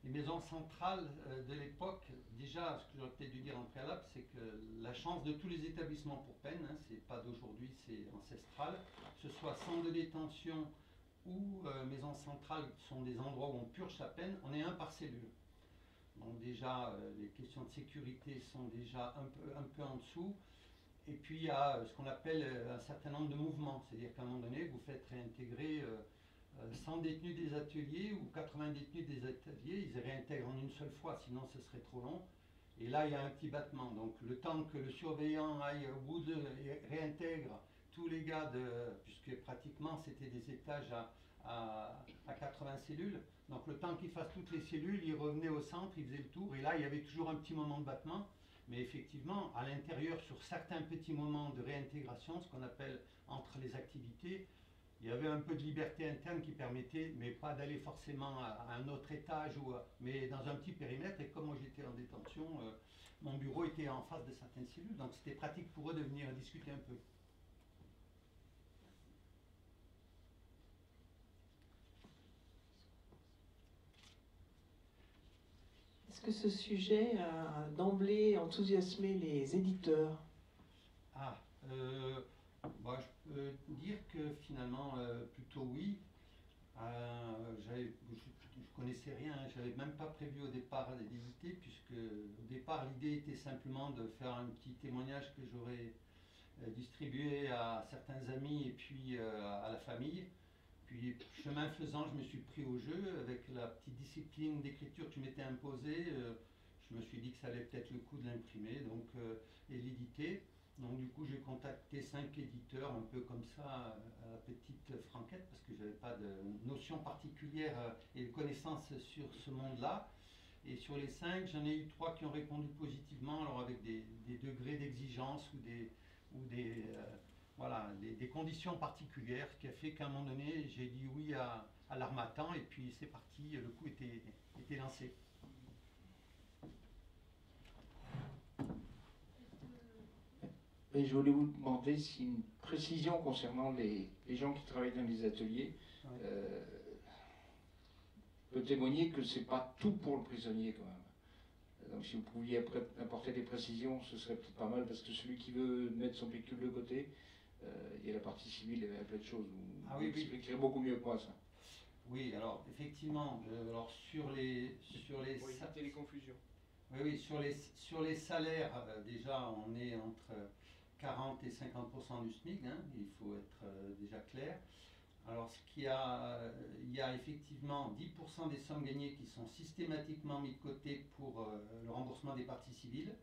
[SPEAKER 3] les maisons centrales de l'époque. Déjà, ce que j'aurais peut-être dû dire en préalable, c'est que la chance de tous les établissements pour peine, hein, c'est pas d'aujourd'hui, c'est ancestral, que ce soit centre de détention ou maison centrale, qui sont des endroits où on purge la peine, on est un par cellule. Donc déjà, les questions de sécurité sont déjà un peu en dessous. Et puis il y a ce qu'on appelle un certain nombre de mouvements, c'est-à-dire qu'à un moment donné, vous faites réintégrer 100 détenus des ateliers ou 80 détenus des ateliers, ils réintègrent en une seule fois, sinon ce serait trop long. Et là, il y a un petit battement. Donc le temps que le surveillant aille au bout et réintègre tous les gars, puisque pratiquement c'était des étages à 80 cellules, donc le temps qu'il fasse toutes les cellules, il revenait au centre, il faisait le tour, et là, il y avait toujours un petit moment de battement. Mais effectivement, à l'intérieur, sur certains petits moments de réintégration, ce qu'on appelle entre les activités, il y avait un peu de liberté interne qui permettait, mais pas d'aller forcément à un autre étage, mais dans un petit périmètre. Et comme moi j'étais en détention, mon bureau était en face de certaines cellules, donc c'était pratique pour eux de venir discuter un peu.
[SPEAKER 1] Est-ce que ce sujet a d'emblée enthousiasmé les éditeurs?
[SPEAKER 3] Ah, bah, je peux dire que finalement, plutôt oui. Je connaissais rien, hein, j'avais même pas prévu au départ d'éditer, puisque au départ l'idée était simplement de faire un petit témoignage que j'aurais distribué à certains amis et puis à la famille. Puis chemin faisant, je me suis pris au jeu avec la petite discipline d'écriture que je m'étais imposée. Je me suis dit que ça allait peut-être le coup de l'imprimer donc, et de l'éditer. Donc du coup, j'ai contacté 5 éditeurs, un peu comme ça, à la petite franquette, parce que je n'avais pas de notion particulière et de connaissances sur ce monde-là. Et sur les 5, j'en ai eu 3 qui ont répondu positivement, alors avec des degrés d'exigence ou voilà, des conditions particulières, ce qui a fait qu'à un moment donné, j'ai dit oui à l'Harmattan, et puis c'est parti, le coup était lancé.
[SPEAKER 5] Et je voulais vous demander si une précision concernant les gens qui travaillent dans les ateliers peut témoigner que c'est pas tout pour le prisonnier quand même. Donc si vous pouviez apporter des précisions, ce serait peut-être pas mal, parce que celui qui veut mettre son pécule de côté, il y a la partie civile, il y a plein de choses. Vous expliquerez beaucoup mieux que moi ça.
[SPEAKER 3] Oui, alors effectivement, alors sur les
[SPEAKER 5] pour éviter les confusions.
[SPEAKER 3] Oui, sur les salaires, déjà on est entre 40 et 50% du SMIC, hein, il faut être déjà clair. Alors il y a effectivement 10% des sommes gagnées qui sont systématiquement mises de côté pour le remboursement des parties civiles.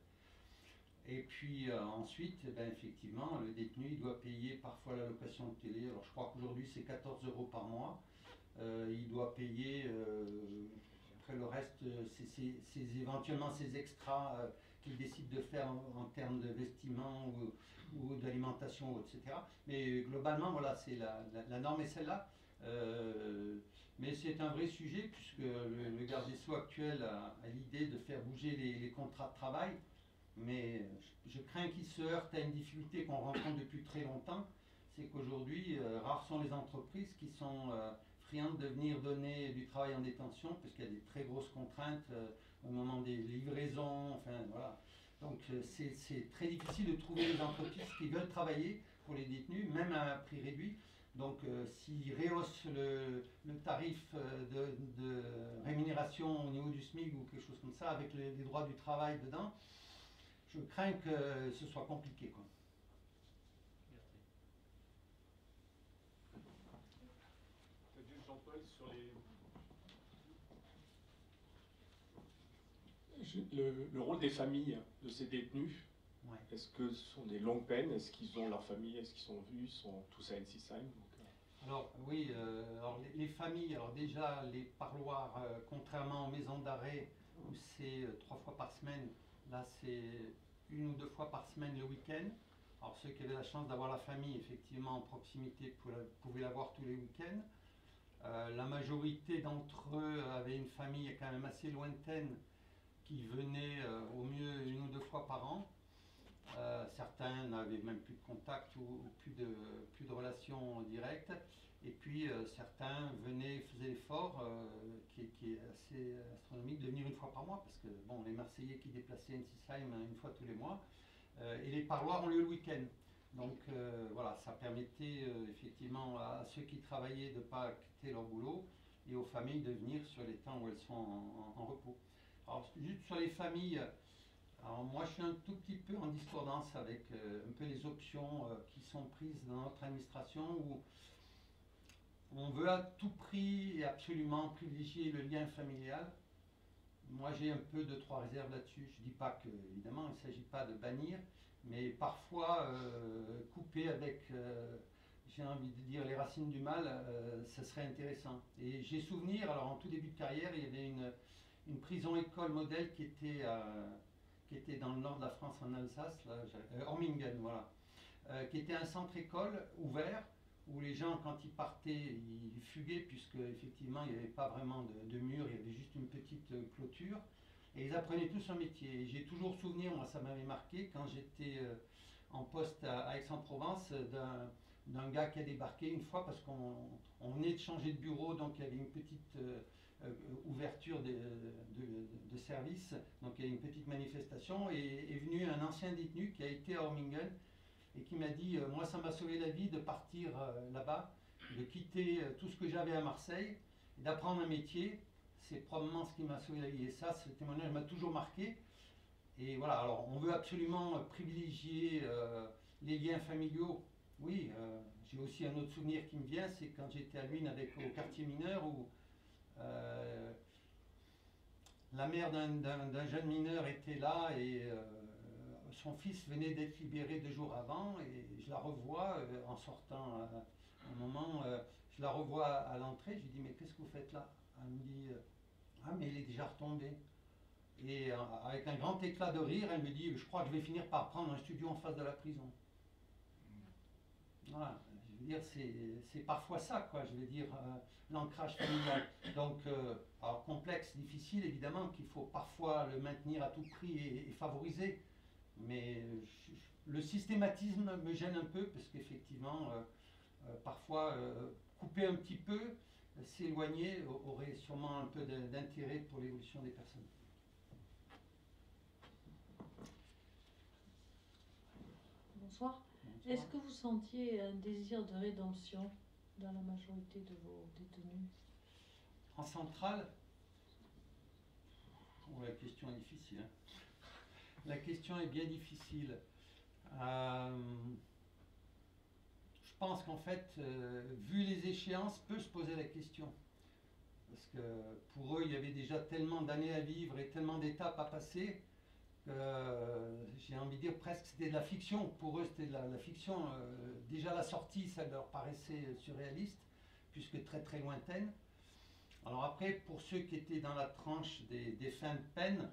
[SPEAKER 3] Et puis ensuite, ben, effectivement, le détenu il doit payer parfois la location de télé. Alors je crois qu'aujourd'hui c'est 14 € par mois. Il doit payer, après le reste, c'est éventuellement ces extras qu'il décide de faire en termes de vestiments ou d'alimentation, etc. Mais globalement, voilà, c'est la norme est celle-là. Mais c'est un vrai sujet, puisque le garde des Sceaux actuel a l'idée de faire bouger les contrats de travail. Mais je crains qu'il se heurte à une difficulté qu'on rencontre depuis très longtemps, c'est qu'aujourd'hui, rares sont les entreprises qui sont friandes de venir donner du travail en détention, parce qu'il y a des très grosses contraintes au moment des livraisons, enfin voilà. Donc c'est très difficile de trouver des entreprises qui veulent travailler pour les détenus, même à un prix réduit. Donc s'ils rehaussent le tarif de rémunération au niveau du SMIC ou quelque chose comme ça, avec les droits du travail dedans, je crains que ce soit compliqué, quoi.
[SPEAKER 6] Peut-être Jean-Paul sur le rôle des familles de ces détenus.
[SPEAKER 3] Ouais.
[SPEAKER 6] Est-ce que ce sont des longues peines? Est-ce qu'ils ont leur famille? Est-ce qu'ils sont vus? Ils sont tous à Ensisheim?
[SPEAKER 3] Alors oui, alors les familles, alors déjà les parloirs, contrairement aux maisons d'arrêt où c'est 3 fois par semaine, là c'est 1 ou 2 fois par semaine le week-end. Alors ceux qui avaient la chance d'avoir la famille effectivement en proximité pouvaient la voir tous les week-ends. La majorité d'entre eux avaient une famille quand même assez lointaine qui venait au mieux 1 ou 2 fois par an. Certains n'avaient même plus de contact ou plus de relations directes. Et puis certains venaient, faisaient l'effort, qui est assez astronomique, de venir une fois par mois, parce que bon, les Marseillais qui déplaçaient Ensisheim une fois tous les mois, et les parloirs ont lieu le week-end. Donc voilà, ça permettait effectivement à ceux qui travaillaient de ne pas quitter leur boulot et aux familles de venir sur les temps où elles sont en repos. Alors juste sur les familles, alors moi je suis un tout petit peu en discordance avec un peu les options qui sont prises dans notre administration, où on veut à tout prix et absolument privilégier le lien familial. Moi j'ai un peu deux, trois réserves là-dessus. Je ne dis pas que, évidemment, il ne s'agit pas de bannir, mais parfois couper avec, j'ai envie de dire, les racines du mal, ça serait intéressant. Et j'ai souvenir, alors en tout début de carrière, il y avait une prison-école modèle qui était dans le nord de la France, en Alsace, là, Ormingen, voilà, qui était un centre-école ouvert, où les gens, quand ils partaient, ils fuguaient, puisque effectivement il n'y avait pas vraiment de mur, il y avait juste une petite clôture, et ils apprenaient tous un métier. Et j'ai toujours souvenir, moi ça m'avait marqué, quand j'étais en poste à Aix-en-Provence, d'un gars qui a débarqué une fois, parce qu'on venait de changer de bureau, donc il y avait une petite ouverture de service, donc il y a une petite manifestation, et est venu un ancien détenu qui a été à Ormingen, et qui m'a dit, moi ça m'a sauvé la vie de partir là-bas, de quitter tout ce que j'avais à Marseille, et d'apprendre un métier. C'est probablement ce qui m'a sauvé la vie. Et ça, ce témoignage m'a toujours marqué. Et voilà, alors on veut absolument privilégier les liens familiaux. Oui, j'ai aussi un autre souvenir qui me vient, c'est quand j'étais à Luynes au quartier mineur, où la mère d'un jeune mineur était là, et son fils venait d'être libéré 2 jours avant, et je la revois en sortant un moment, je la revois à l'entrée, je lui dis mais qu'est-ce que vous faites là? Elle me dit ah mais il est déjà retombé. Et avec un grand éclat de rire, elle me dit je crois que je vais finir par prendre un studio en face de la prison. Voilà, je veux dire c'est parfois ça quoi, je veux dire l'ancrage familial. Donc alors complexe, difficile évidemment, qu'il faut parfois le maintenir à tout prix et favoriser. Mais le systématisme me gêne un peu, parce qu'effectivement, parfois, couper un petit peu, s'éloigner, aurait sûrement un peu d'intérêt pour l'évolution des personnes.
[SPEAKER 7] Bonsoir.
[SPEAKER 3] Bonsoir.
[SPEAKER 7] Est-ce que vous sentiez un désir de rédemption dans la majorité de vos détenus?
[SPEAKER 3] En centrale, oh, la question est difficile. Hein. La question est bien difficile. Je pense qu'en fait, vu les échéances, peut se poser la question. Parce que pour eux, il y avait déjà tellement d'années à vivre et tellement d'étapes à passer que j'ai envie de dire presque c'était de la fiction. Pour eux, c'était de la fiction. Déjà la sortie, ça leur paraissait surréaliste, puisque très très lointaine. Alors après, pour ceux qui étaient dans la tranche des fins de peine,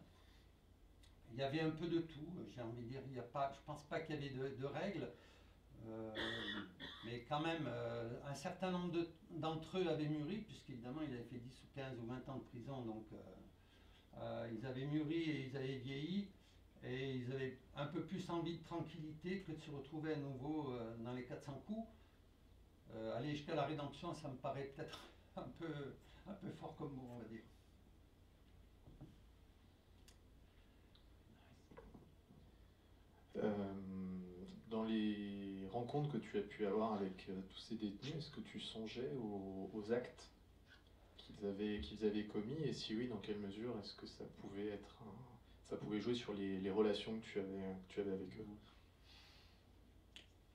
[SPEAKER 3] il y avait un peu de tout, j'ai envie de dire. Je ne pense pas qu'il y avait de règles, mais quand même, un certain nombre d'entre eux avaient mûri, puisqu'évidemment, ils avaient fait 10 ou 15 ou 20 ans de prison, donc ils avaient mûri et ils avaient vieilli, et ils avaient un peu plus envie de tranquillité que de se retrouver à nouveau dans les 400 coups. Aller jusqu'à la rédemption, ça me paraît peut-être un peu fort comme mot, on va dire.
[SPEAKER 6] Dans les rencontres que tu as pu avoir avec tous ces détenus, est-ce que tu songeais aux actes qu'ils avaient commis, et si oui, dans quelle mesure est-ce que ça pouvait jouer sur les relations que tu avais avec eux?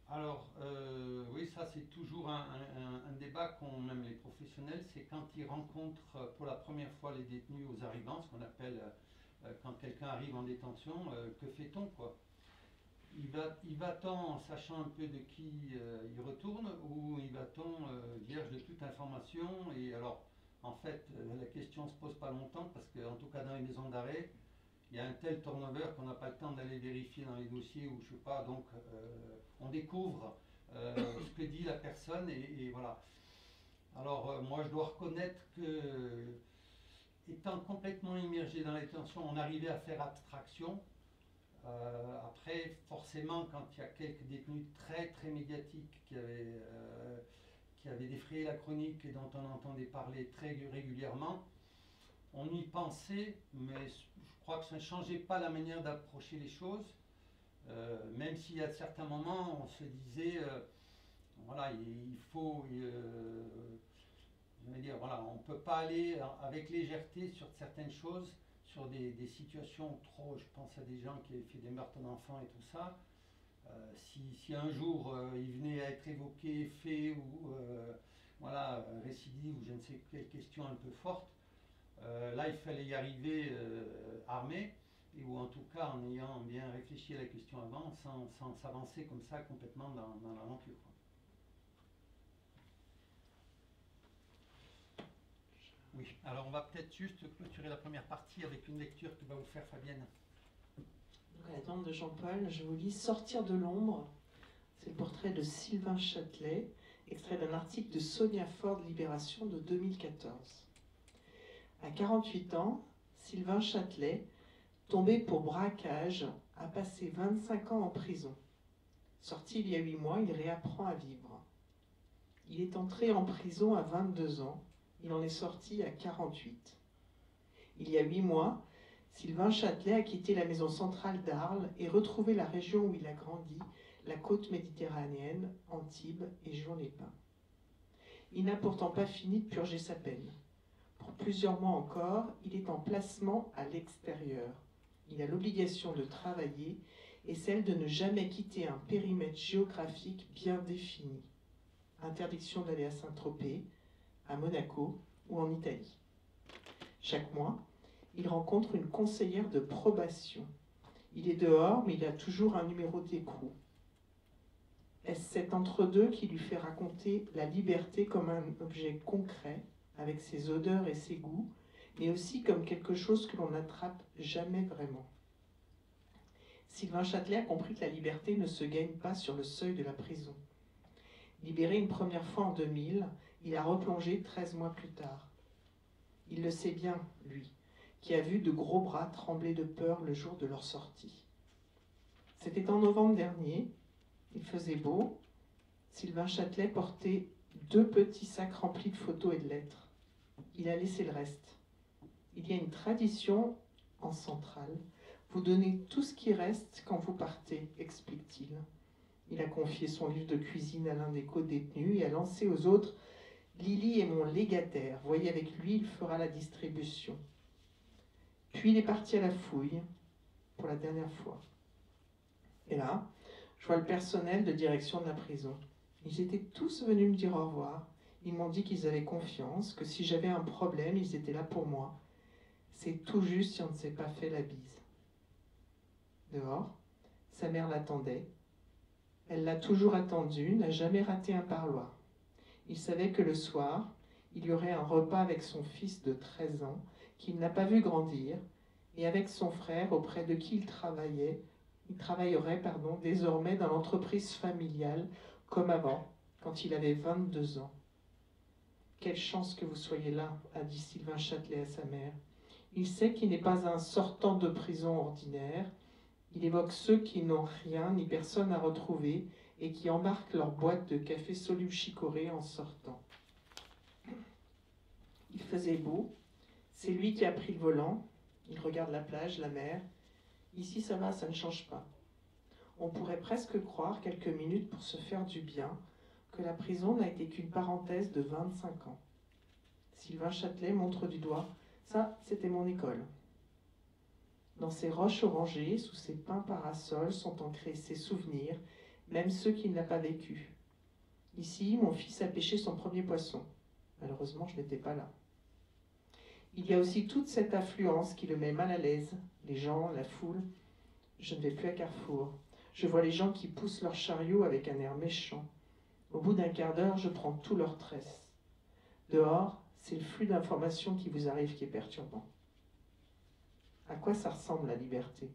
[SPEAKER 3] Alors, oui, ça c'est toujours un débat qu'ont même les professionnels, c'est quand ils rencontrent pour la première fois les détenus aux arrivants, ce qu'on appelle quand quelqu'un arrive en détention, que fait-on quoi? Y va-t-on en sachant un peu de qui il retourne, ou y va-t-on vierge de toute information? Et alors, en fait, la question se pose pas longtemps, parce qu'en tout cas dans les maisons d'arrêt, il y a un tel turnover qu'on n'a pas le temps d'aller vérifier dans les dossiers, ou je sais pas, donc on découvre ce que dit la personne, et voilà. Alors moi je dois reconnaître que, étant complètement immergé dans la détention, on arrivait à faire abstraction. Après, forcément, quand il y a quelques détenus très très médiatiques qui avaient défrayé la chronique et dont on entendait parler très régulièrement, on y pensait, mais je crois que ça ne changeait pas la manière d'approcher les choses. Même si à certains moments on se disait, voilà, il faut, je veux dire, voilà, on ne peut pas aller avec légèreté sur certaines choses, sur des situations trop, je pense à des gens qui avaient fait des meurtres d'enfants et tout ça. Si un jour il venait à être évoqué, fait ou voilà, récidive ou je ne sais quelle question un peu forte, là il fallait y arriver armé, ou en tout cas en ayant bien réfléchi à la question avant, sans s'avancer comme ça complètement dans l'aventure. Oui, alors on va peut-être juste clôturer la première partie avec une lecture que va vous faire Fabienne.
[SPEAKER 1] Donc, à la demande de Jean-Paul, je vous lis Sortir de l'ombre. C'est le portrait de Sylvain Châtelet, extrait d'un article de Sonia Ford Libération de 2014. À 48 ans, Sylvain Châtelet, tombé pour braquage, a passé 25 ans en prison. Sorti il y a 8 mois, il réapprend à vivre. Il est entré en prison à 22 ans, il en est sorti à 48. Il y a 8 mois, Sylvain Châtelet a quitté la maison centrale d'Arles et retrouvé la région où il a grandi, la côte méditerranéenne, Antibes et Juan-les-Pins. Il n'a pourtant pas fini de purger sa peine. Pour plusieurs mois encore, il est en placement à l'extérieur. Il a l'obligation de travailler et celle de ne jamais quitter un périmètre géographique bien défini. Interdiction d'aller à Saint-Tropez, à Monaco ou en Italie. Chaque mois, il rencontre une conseillère de probation. Il est dehors, mais il a toujours un numéro d'écrou. Est-ce cet entre-deux qui lui fait raconter la liberté comme un objet concret, avec ses odeurs et ses goûts, mais aussi comme quelque chose que l'on n'attrape jamais vraiment? Sylvain Châtelet a compris que la liberté ne se gagne pas sur le seuil de la prison. Libéré une première fois en 2000, il a replongé 13 mois plus tard. Il le sait bien, lui, qui a vu de gros bras trembler de peur le jour de leur sortie. C'était en novembre dernier, il faisait beau, Sylvain Châtelet portait 2 petits sacs remplis de photos et de lettres. Il a laissé le reste. Il y a une tradition en centrale. Vous donnez tout ce qui reste quand vous partez, explique-t-il. Il a confié son livre de cuisine à l'un des co-détenus et a lancé aux autres « Lily est mon légataire, voyez avec lui, il fera la distribution ». Puis il est parti à la fouille, pour la dernière fois. Et là, je vois le personnel de direction de la prison. Ils étaient tous venus me dire au revoir. Ils m'ont dit qu'ils avaient confiance, que si j'avais un problème, ils étaient là pour moi. C'est tout juste si on ne s'est pas fait la bise. Dehors, sa mère l'attendait. Elle l'a toujours attendu, n'a jamais raté un parloir. Il savait que le soir, il y aurait un repas avec son fils de 13 ans, qu'il n'a pas vu grandir, et avec son frère auprès de qui il travaillerait désormais dans l'entreprise familiale, comme avant, quand il avait 22 ans. « Quelle chance que vous soyez là », a dit Sylvain Châtelet à sa mère. Il sait qu'il n'est pas un sortant de prison ordinaire. Il évoque ceux qui n'ont rien ni personne à retrouver et qui embarquent leur boîte de café soluble chicorée en sortant. Il faisait beau. C'est lui qui a pris le volant. Il regarde la plage, la mer. Ici, ça va, ça ne change pas. On pourrait presque croire, quelques minutes pour se faire du bien, que la prison n'a été qu'une parenthèse de 25 ans. Sylvain Châtelet montre du doigt. Ça, c'était mon école. Dans ces roches orangées, sous ces pins parasols, sont ancrés ses souvenirs, même ceux qu'il n'a pas vécus. Ici, mon fils a pêché son premier poisson. Malheureusement, je n'étais pas là. Il y a aussi toute cette affluence qui le met mal à l'aise. Les gens, la foule. Je ne vais plus à Carrefour. Je vois les gens qui poussent leur chariot avec un air méchant. Au bout d'un quart d'heure, je prends tout leur tresse. Dehors, c'est le flux d'informations qui vous arrive qui est perturbant. À quoi ça ressemble la liberté?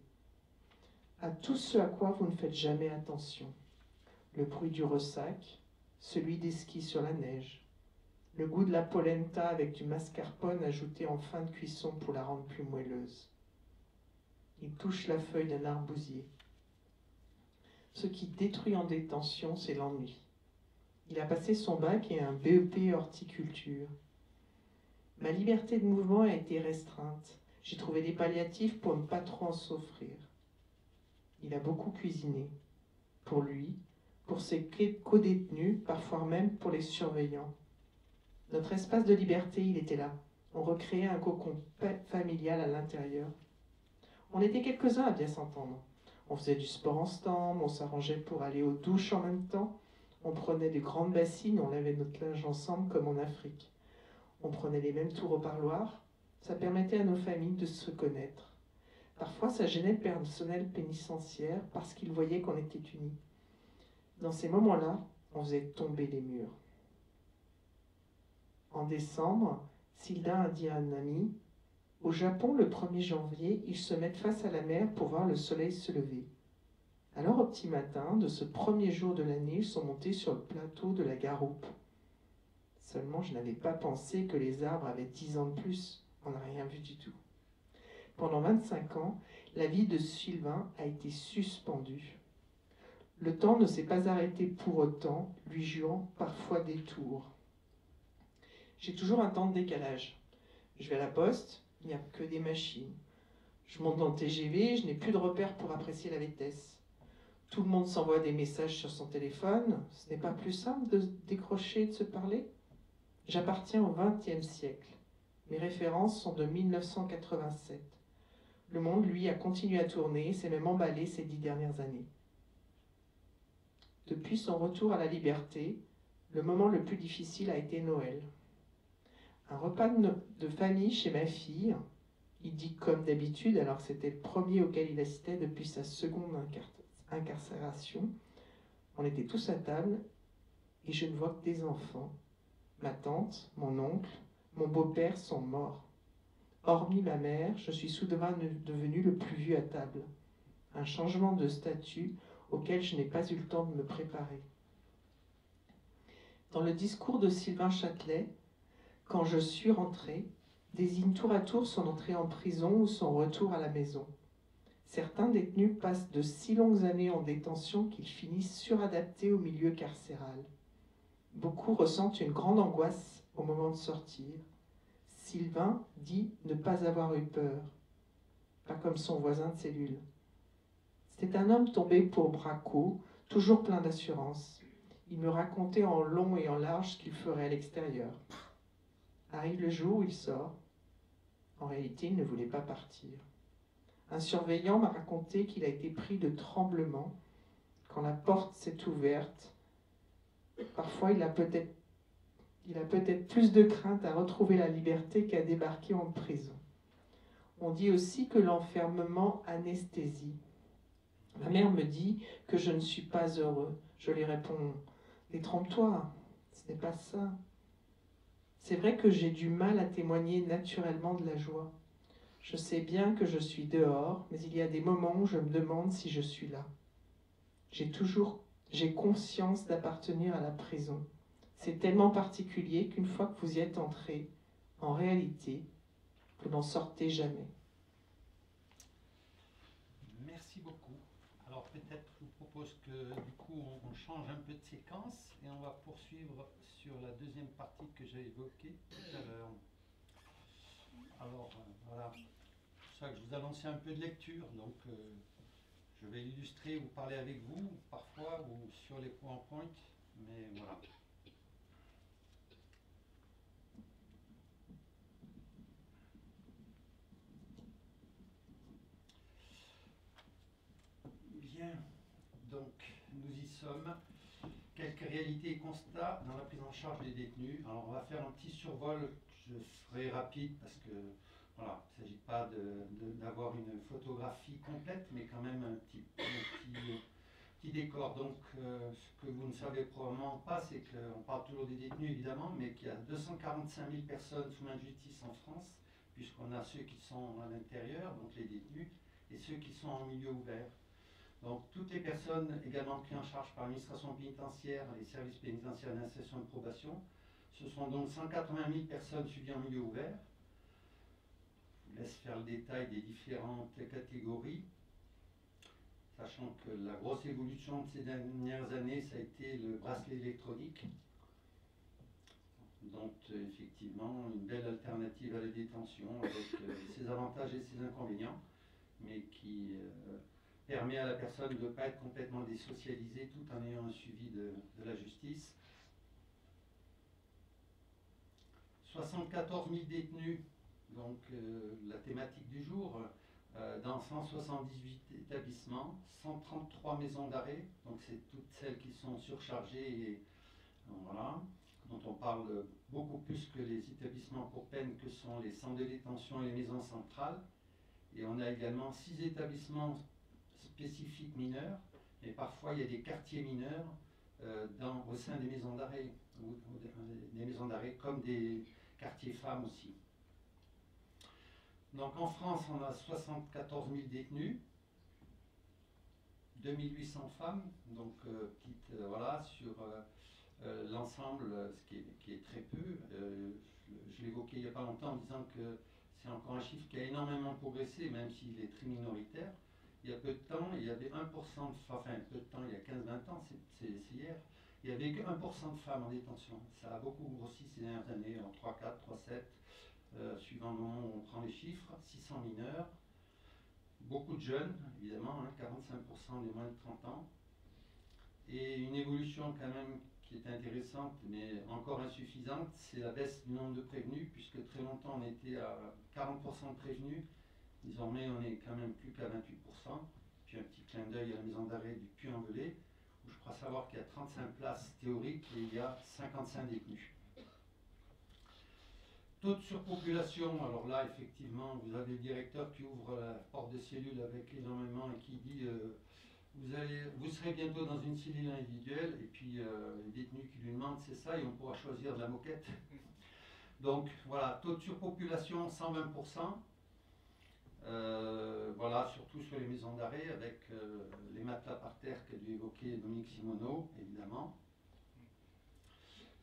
[SPEAKER 1] À tout ce à quoi vous ne faites jamais attention. Le bruit du ressac, celui des skis sur la neige, le goût de la polenta avec du mascarpone ajouté en fin de cuisson pour la rendre plus moelleuse. Il touche la feuille d'un arbousier. Ce qui détruit en détention, c'est l'ennui. Il a passé son bac et un BEP horticulture. Ma liberté de mouvement a été restreinte. J'ai trouvé des palliatifs pour ne pas trop en souffrir. Il a beaucoup cuisiné. Pour lui, pour ses co-détenus, parfois même pour les surveillants. Notre espace de liberté, il était là. On recréait un cocon familial à l'intérieur. On était quelques-uns à bien s'entendre. On faisait du sport ensemble, on s'arrangeait pour aller aux douches en même temps. On prenait de grandes bassines, on lavait notre linge ensemble comme en Afrique. On prenait les mêmes tours au parloir. Ça permettait à nos familles de se connaître. Parfois, ça gênait le personnel pénitentiaire parce qu'il voyait qu'on était unis. Dans ces moments-là, on faisait tomber les murs. En décembre, Sylvain a dit à un ami, « Au Japon, le 1er janvier, ils se mettent face à la mer pour voir le soleil se lever. » Alors, au petit matin, de ce premier jour de l'année, ils sont montés sur le plateau de la Garoupe. Seulement, je n'avais pas pensé que les arbres avaient 10 ans de plus. On n'a rien vu du tout. Pendant 25 ans, la vie de Sylvain a été suspendue. Le temps ne s'est pas arrêté pour autant, lui jouant parfois des tours. J'ai toujours un temps de décalage. Je vais à la poste, il n'y a que des machines. Je monte dans le TGV, je n'ai plus de repères pour apprécier la vitesse. Tout le monde s'envoie des messages sur son téléphone. Ce n'est pas plus simple de décrocher et de se parler? J'appartiens au XXe siècle. Mes références sont de 1987. Le monde, lui, a continué à tourner, s'est même emballé ces 10 dernières années. Depuis son retour à la liberté, le moment le plus difficile a été Noël. Un repas de famille chez ma fille, il dit comme d'habitude, alors que c'était le premier auquel il assistait depuis sa seconde incarcération. On était tous à table et je ne vois que des enfants. Ma tante, mon oncle, mon beau-père sont morts. Hormis ma mère, je suis soudain devenu le plus vieux à table. Un changement de statut auquel je n'ai pas eu le temps de me préparer. Dans le discours de Sylvain Châtelet, quand je suis rentré, désigne tour à tour son entrée en prison ou son retour à la maison. Certains détenus passent de si longues années en détention qu'ils finissent suradaptés au milieu carcéral. Beaucoup ressentent une grande angoisse au moment de sortir. Sylvain dit ne pas avoir eu peur, pas comme son voisin de cellule. C'était un homme tombé pour braco, toujours plein d'assurance. Il me racontait en long et en large ce qu'il ferait à l'extérieur. Arrive le jour où il sort. En réalité, il ne voulait pas partir. Un surveillant m'a raconté qu'il a été pris de tremblement quand la porte s'est ouverte. Parfois, il a peut-être plus de crainte à retrouver la liberté qu'à débarquer en prison. On dit aussi que l'enfermement anesthésie. Ma mère me dit que je ne suis pas heureux. Je lui réponds, détrompe-toi, ce n'est pas ça. C'est vrai que j'ai du mal à témoigner naturellement de la joie. Je sais bien que je suis dehors, mais il y a des moments où je me demande si je suis là. J'ai conscience d'appartenir à la prison. C'est tellement particulier qu'une fois que vous y êtes entré, en réalité, vous n'en sortez jamais.
[SPEAKER 3] Merci beaucoup. Alors peut-être je vous propose que du coup on change un peu de séquence et on va poursuivre sur la deuxième partie que j'ai évoquée tout à l'heure. Alors voilà, c'est pour ça que je vous annonçais un peu de lecture, donc je vais illustrer ou parler avec vous parfois ou sur les PowerPoint, mais voilà. Bien, donc nous y sommes. Quelques réalités et constats dans la prise en charge des détenus. Alors on va faire un petit survol, je ferai rapide parce que voilà, il ne s'agit pas d'avoir une photographie complète, mais quand même un petit décor. Donc ce que vous ne savez probablement pas, c'est qu'on parle toujours des détenus évidemment, mais qu'il y a 245 000 personnes sous main de justice en France, puisqu'on a ceux qui sont à l'intérieur, donc les détenus, et ceux qui sont en milieu ouvert. Donc toutes les personnes également prises en charge par l'administration pénitentiaire, les services pénitentiaires d'insertion et de probation, ce sont donc 180 000 personnes suivies en milieu ouvert. Vous laisse faire le détail des différentes catégories, sachant que la grosse évolution de ces dernières années, ça a été le bracelet électronique. Donc effectivement, une belle alternative à la détention avec ses avantages et ses inconvénients, mais qui permet à la personne de ne pas être complètement désocialisée tout en ayant un suivi de la justice. 74 000 détenus, donc la thématique du jour, dans 178 établissements, 133 maisons d'arrêt, donc c'est toutes celles qui sont surchargées et voilà, dont on parle beaucoup plus que les établissements pour peine que sont les centres de détention et les maisons centrales. Et on a également 6 établissements spécifiques mineurs, mais parfois il y a des quartiers mineurs au sein des maisons d'arrêt, ou des maisons d'arrêt comme des quartiers femmes aussi. Donc en France, on a 74 000 détenus, 2800 femmes, donc voilà, sur l'ensemble, ce qui est très peu. Je l'évoquais il n'y a pas longtemps en disant que c'est encore un chiffre qui a énormément progressé, même s'il est très minoritaire. Il y a peu de temps, il y avait 1% de femmes, enfin peu de temps, il y a 15-20 ans, c'est hier, il n'y avait que 1% de femmes en détention. Ça a beaucoup grossi ces dernières années, en 3-4, 3-7, suivant le moment où on prend les chiffres, 600 mineurs, beaucoup de jeunes, évidemment, hein, 45% des moins de 30 ans, et une évolution quand même qui est intéressante, mais encore insuffisante, c'est la baisse du nombre de prévenus, puisque très longtemps on était à 40% de prévenus, désormais on est quand même plus qu'à 28%, puis un petit clin d'œil à la maison d'arrêt du Puy-en-Velay, où je crois savoir qu'il y a 35 places théoriques et il y a 55 détenus. Taux de surpopulation, alors là effectivement vous avez le directeur qui ouvre la porte de cellule avec énormément et qui dit vous serez bientôt dans une cellule individuelle, et puis les détenus qui lui demandent c'est ça et on pourra choisir de la moquette. Donc voilà, taux de surpopulation 120%, voilà, surtout sur les maisons d'arrêt avec les matelas par terre qu'a dû évoquer Dominique Simoneau, évidemment.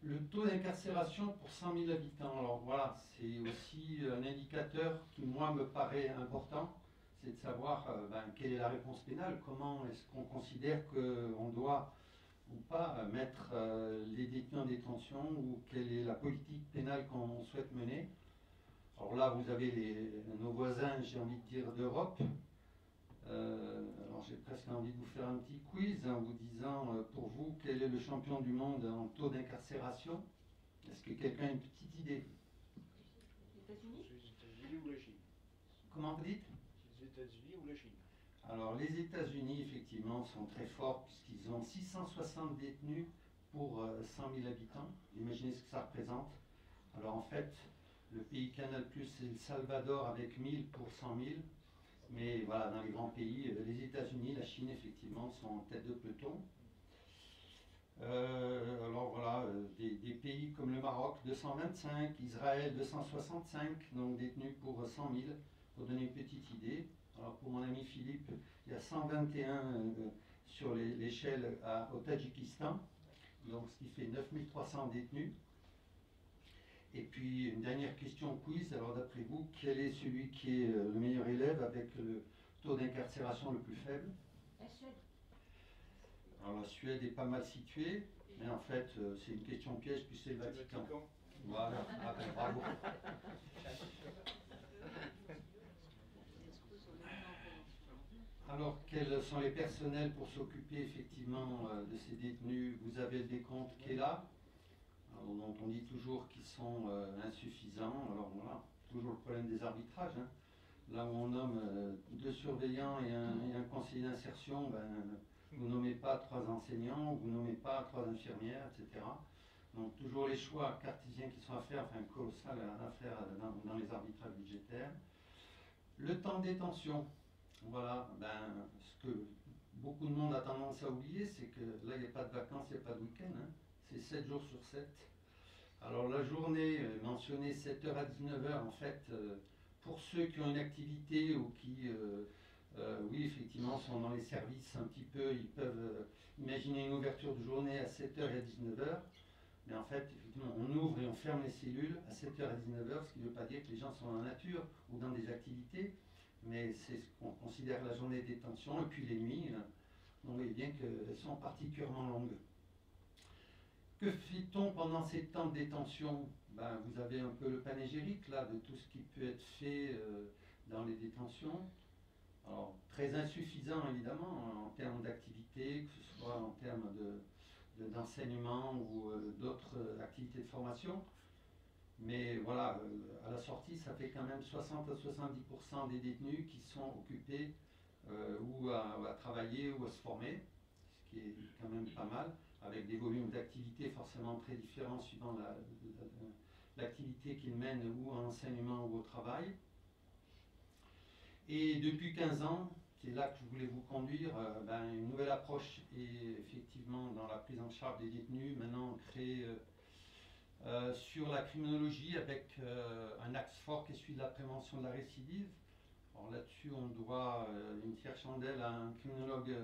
[SPEAKER 3] Le taux d'incarcération pour 100 000 habitants, alors voilà, c'est aussi un indicateur qui moi me paraît important, c'est de savoir quelle est la réponse pénale, comment est-ce qu'on considère qu'on doit ou pas mettre les détenus en détention, ou quelle est la politique pénale qu'on souhaite mener. Alors là, vous avez nos voisins, j'ai envie de dire, d'Europe. Alors j'ai presque envie de vous faire un petit quiz en vous disant, pour vous, quel est le champion du monde en taux d'incarcération? Est-ce que quelqu'un a une petite idée?
[SPEAKER 8] Les États-Unis ou la Chine?
[SPEAKER 3] Comment vous dites?
[SPEAKER 8] Les États-Unis ou la Chine?
[SPEAKER 3] Alors les États-Unis, effectivement, sont très forts puisqu'ils ont 660 détenus pour 100 000 habitants. Imaginez ce que ça représente. Alors en fait, le pays Canal+, c'est le Salvador avec 1000 pour 100 000. Mais voilà, dans les grands pays, les États-Unis, la Chine, effectivement, sont en tête de peloton. Alors voilà, des pays comme le Maroc, 225, Israël, 265, donc détenus pour 100 000, pour donner une petite idée. Alors pour mon ami Philippe, il y a 121 sur l'échelle au Tadjikistan, donc ce qui fait 9300 détenus. Et puis une dernière question quiz, alors d'après vous, quel est celui qui est le meilleur élève avec le taux d'incarcération le plus faible?
[SPEAKER 8] La Suède.
[SPEAKER 3] Alors la Suède est pas mal située, mais en fait c'est une question piège puisque c'est le Vatican. Voilà, ah ben, bravo. Alors quels sont les personnels pour s'occuper effectivement de ces détenus? Vous avez le décompte qui est là. Alors, dont on dit toujours qu'ils sont insuffisants. Alors voilà, toujours le problème des arbitrages. Hein. Là où on nomme 2 surveillants et un conseiller d'insertion, vous nommez pas 3 enseignants, vous nommez pas 3 infirmières, etc. Donc toujours les choix cartésiens qui sont à faire, enfin colossal à faire dans les arbitrages budgétaires. Le temps de détention. Voilà, ce que beaucoup de monde a tendance à oublier, c'est que là il n'y a pas de vacances, il n'y a pas de week-end. Hein. C'est 7 jours sur 7. Alors la journée mentionnée 7h à 19h, en fait, pour ceux qui ont une activité ou qui, oui, effectivement, sont dans les services un petit peu, ils peuvent imaginer une ouverture de journée à 7h et à 19h. Mais en fait, effectivement, on ouvre et on ferme les cellules à 7h à 19h, ce qui ne veut pas dire que les gens sont dans la nature ou dans des activités, mais c'est ce qu'on considère la journée de détention, et puis les nuits, on voit bien qu'elles sont particulièrement longues. Que fait-on pendant ces temps de détention? Ben, vous avez un peu le panégyrique là, de tout ce qui peut être fait dans les détentions. Alors, très insuffisant évidemment en termes d'activité, que ce soit en termes d'enseignement ou d'autres activités de formation. Mais voilà, à la sortie, ça fait quand même 60 à 70% des détenus qui sont occupés ou à travailler ou à se former, ce qui est quand même pas mal, avec des volumes d'activité forcément très différents suivant l'activité qu'ils mènent ou en enseignement ou au travail. Et depuis 15 ans, c'est là que je voulais vous conduire, une nouvelle approche est effectivement dans la prise en charge des détenus, maintenant créée sur la criminologie avec un axe fort qui est celui de la prévention de la récidive. Alors là-dessus, on doit une tiers chandelle à un criminologue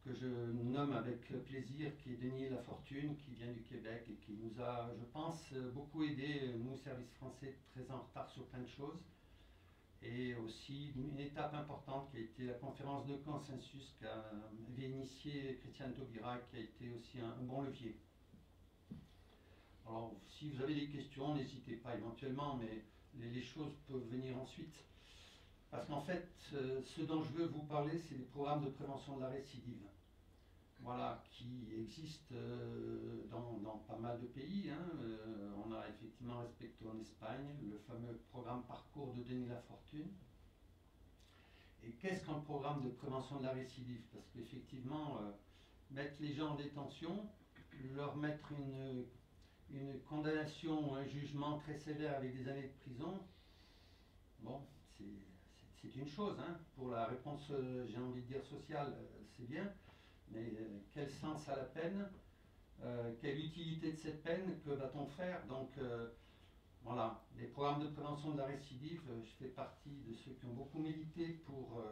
[SPEAKER 3] que je nomme avec plaisir, qui est Denis Lafortune, qui vient du Québec et qui nous a, je pense, beaucoup aidé, nous, service français, très en retard sur plein de choses. Et aussi une étape importante qui a été la conférence de consensus qu'avait initié Christiane Taubira, qui a été aussi un bon levier. Alors, si vous avez des questions, n'hésitez pas éventuellement, mais les choses peuvent venir ensuite. Parce qu'en fait, ce dont je veux vous parler, c'est des programmes de prévention de la récidive. Voilà, qui existent dans pas mal de pays. On a effectivement respecté en Espagne le fameux programme Parcours de Denis Lafortune. Et qu'est-ce qu'un programme de prévention de la récidive? Parce qu'effectivement, mettre les gens en détention, leur mettre une condamnation ou un jugement très sévère avec des années de prison, bon, c'est une chose. Pour la réponse, j'ai envie de dire, sociale, c'est bien. Mais quel sens a la peine? Quelle utilité de cette peine? Que va-t-on faire? Donc voilà, les programmes de prévention de la récidive, je fais partie de ceux qui ont beaucoup milité pour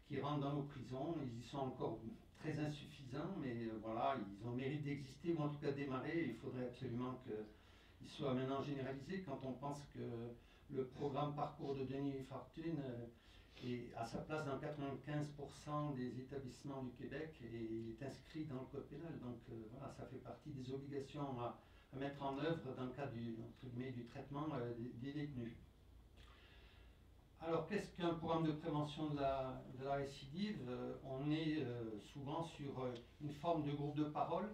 [SPEAKER 3] qu'ils rentrent dans nos prisons. Ils y sont encore très insuffisants, mais voilà, ils ont le mérite d'exister ou en tout cas de démarrer. Il faudrait absolument qu'ils soient maintenant généralisés quand on pense que le programme Parcours de Denis Lafortune est à sa place dans 95% des établissements du Québec et il est inscrit dans le code pénal. Donc voilà, ça fait partie des obligations à mettre en œuvre dans le cadre du traitement des détenus. Alors, qu'est-ce qu'un programme de prévention de la récidive? On est souvent sur une forme de groupe de parole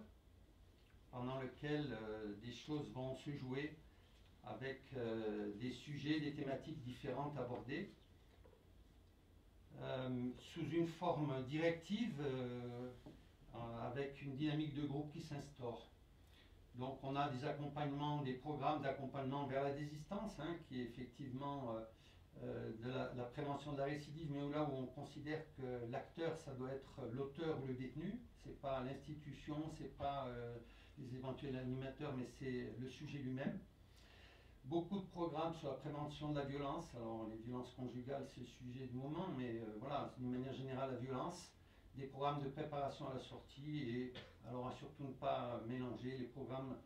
[SPEAKER 3] pendant lequel des choses vont se jouer avec des sujets, des thématiques différentes abordées. Sous une forme directive avec une dynamique de groupe qui s'instaure. Donc on a des accompagnements, des programmes d'accompagnement vers la désistance, qui est effectivement de la prévention de la récidive, mais là où on considère que l'acteur, ça doit être l'auteur ou le détenu, c'est pas l'institution, c'est pas les éventuels animateurs, mais c'est le sujet lui-même. Beaucoup de programmes sur la prévention de la violence. Alors les violences conjugales, c'est le sujet du moment, mais voilà, d'une manière générale, la violence, des programmes de préparation à la sortie, et alors à surtout ne pas mélanger les programmes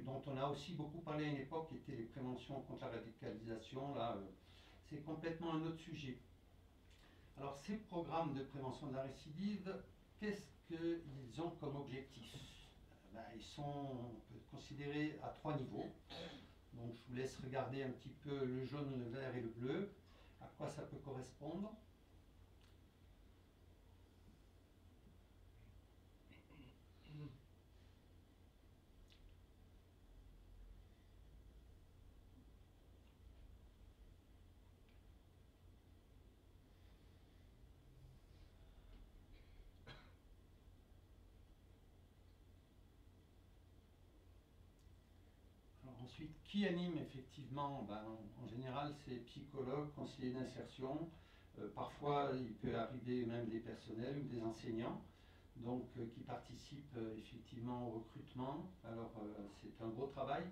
[SPEAKER 3] dont on a aussi beaucoup parlé à une époque, qui étaient les préventions contre la radicalisation. Là, c'est complètement un autre sujet. Alors ces programmes de prévention de la récidive, qu'est-ce qu'ils ont comme objectif? Ils sont considérés à 3 niveaux. Donc je vous laisse regarder un petit peu le jaune, le vert et le bleu, à quoi ça peut correspondre. Ensuite, qui anime effectivement? En général, c'est psychologues, conseillers d'insertion. Parfois, il peut arriver même des personnels ou des enseignants, donc qui participent effectivement au recrutement. Alors, c'est un gros travail.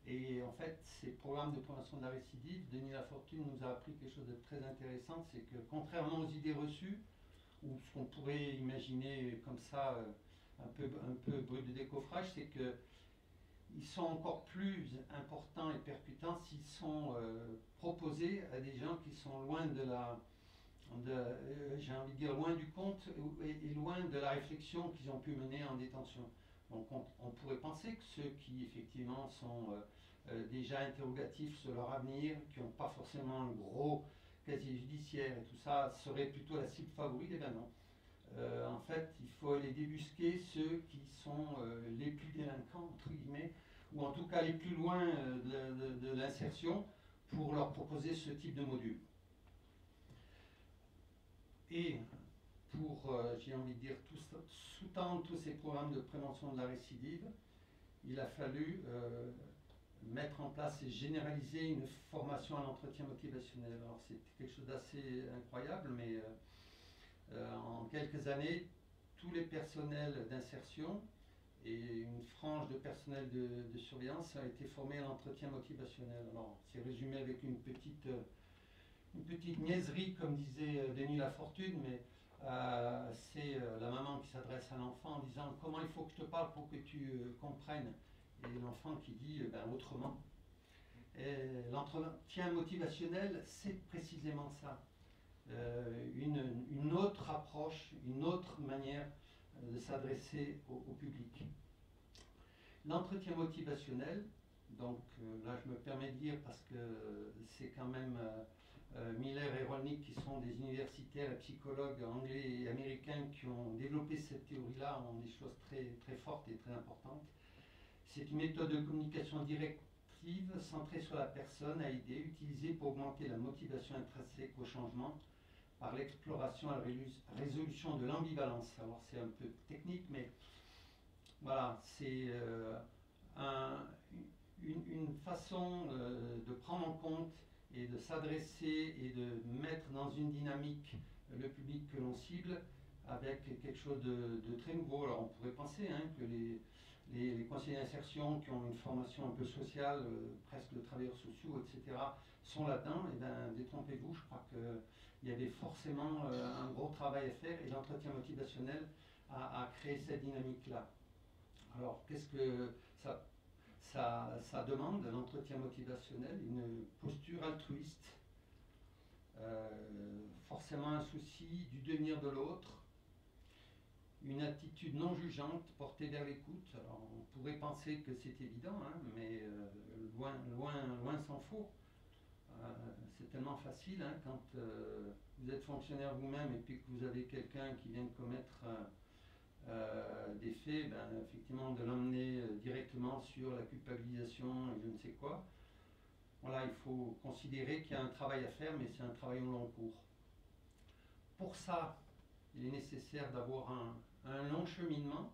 [SPEAKER 3] Et en fait, ces programmes de prévention de la récidive, Denis Lafortune nous a appris quelque chose de très intéressant, c'est que contrairement aux idées reçues, ou ce qu'on pourrait imaginer comme ça, un peu brut de décoffrage, c'est que ils sont encore plus importants et percutants s'ils sont proposés à des gens qui sont loin de la, j'ai envie de dire, loin du compte et loin de la réflexion qu'ils ont pu mener en détention. Donc on pourrait penser que ceux qui effectivement sont déjà interrogatifs sur leur avenir, qui n'ont pas forcément un gros casier judiciaire et tout ça, seraient plutôt la cible favorite. Eh bien non. En fait, il faut aller débusquer ceux qui sont les plus délinquants, entre guillemets, ou en tout cas les plus loin de l'insertion, pour leur proposer ce type de module. Et pour, j'ai envie de dire, sous-tendre tous ces programmes de prévention de la récidive, il a fallu mettre en place et généraliser une formation à l'entretien motivationnel. Alors c'est quelque chose d'assez incroyable, mais en quelques années, tous les personnels d'insertion et une frange de personnel de surveillance a été formée à l'entretien motivationnel. Alors c'est résumé avec une petite niaiserie, comme disait Denis Lafortune, mais c'est la maman qui s'adresse à l'enfant en disant « Comment il faut que je te parle pour que tu comprennes ?» Et l'enfant qui dit « Autrement ». L'entretien motivationnel, c'est précisément ça. Une autre approche, une autre manière de s'adresser au public. L'entretien motivationnel, donc là je me permets de dire parce que c'est quand même Miller et Rolnick qui sont des universitaires et psychologues anglais et américains qui ont développé cette théorie-là, ont des choses très, très fortes et très importantes. C'est une méthode de communication directive centrée sur la personne à aider, utilisée pour augmenter la motivation intrinsèque au changement par l'exploration et la résolution de l'ambivalence. Alors c'est un peu technique, mais voilà, c'est une façon de prendre en compte et de s'adresser et de mettre dans une dynamique le public que l'on cible avec quelque chose de très nouveau. Alors on pourrait penser que les conseillers d'insertion qui ont une formation un peu sociale, presque de travailleurs sociaux, etc., sont là-dedans. Et bien détrompez-vous, je crois qu'il y avait forcément un gros travail à faire et l'entretien motivationnel a créé cette dynamique-là. Alors qu'est-ce que ça demande, l'entretien motivationnel? Une posture altruiste, forcément un souci du devenir de l'autre, une attitude non jugeante portée vers l'écoute. Alors on pourrait penser que c'est évident, mais loin s'en faut. C'est tellement facile quand vous êtes fonctionnaire vous-même et puis que vous avez quelqu'un qui vient de commettre des faits, effectivement de l'emmener directement sur la culpabilisation et je ne sais quoi. Voilà, il faut considérer qu'il y a un travail à faire, mais c'est un travail au long cours. Pour ça, il est nécessaire d'avoir un long cheminement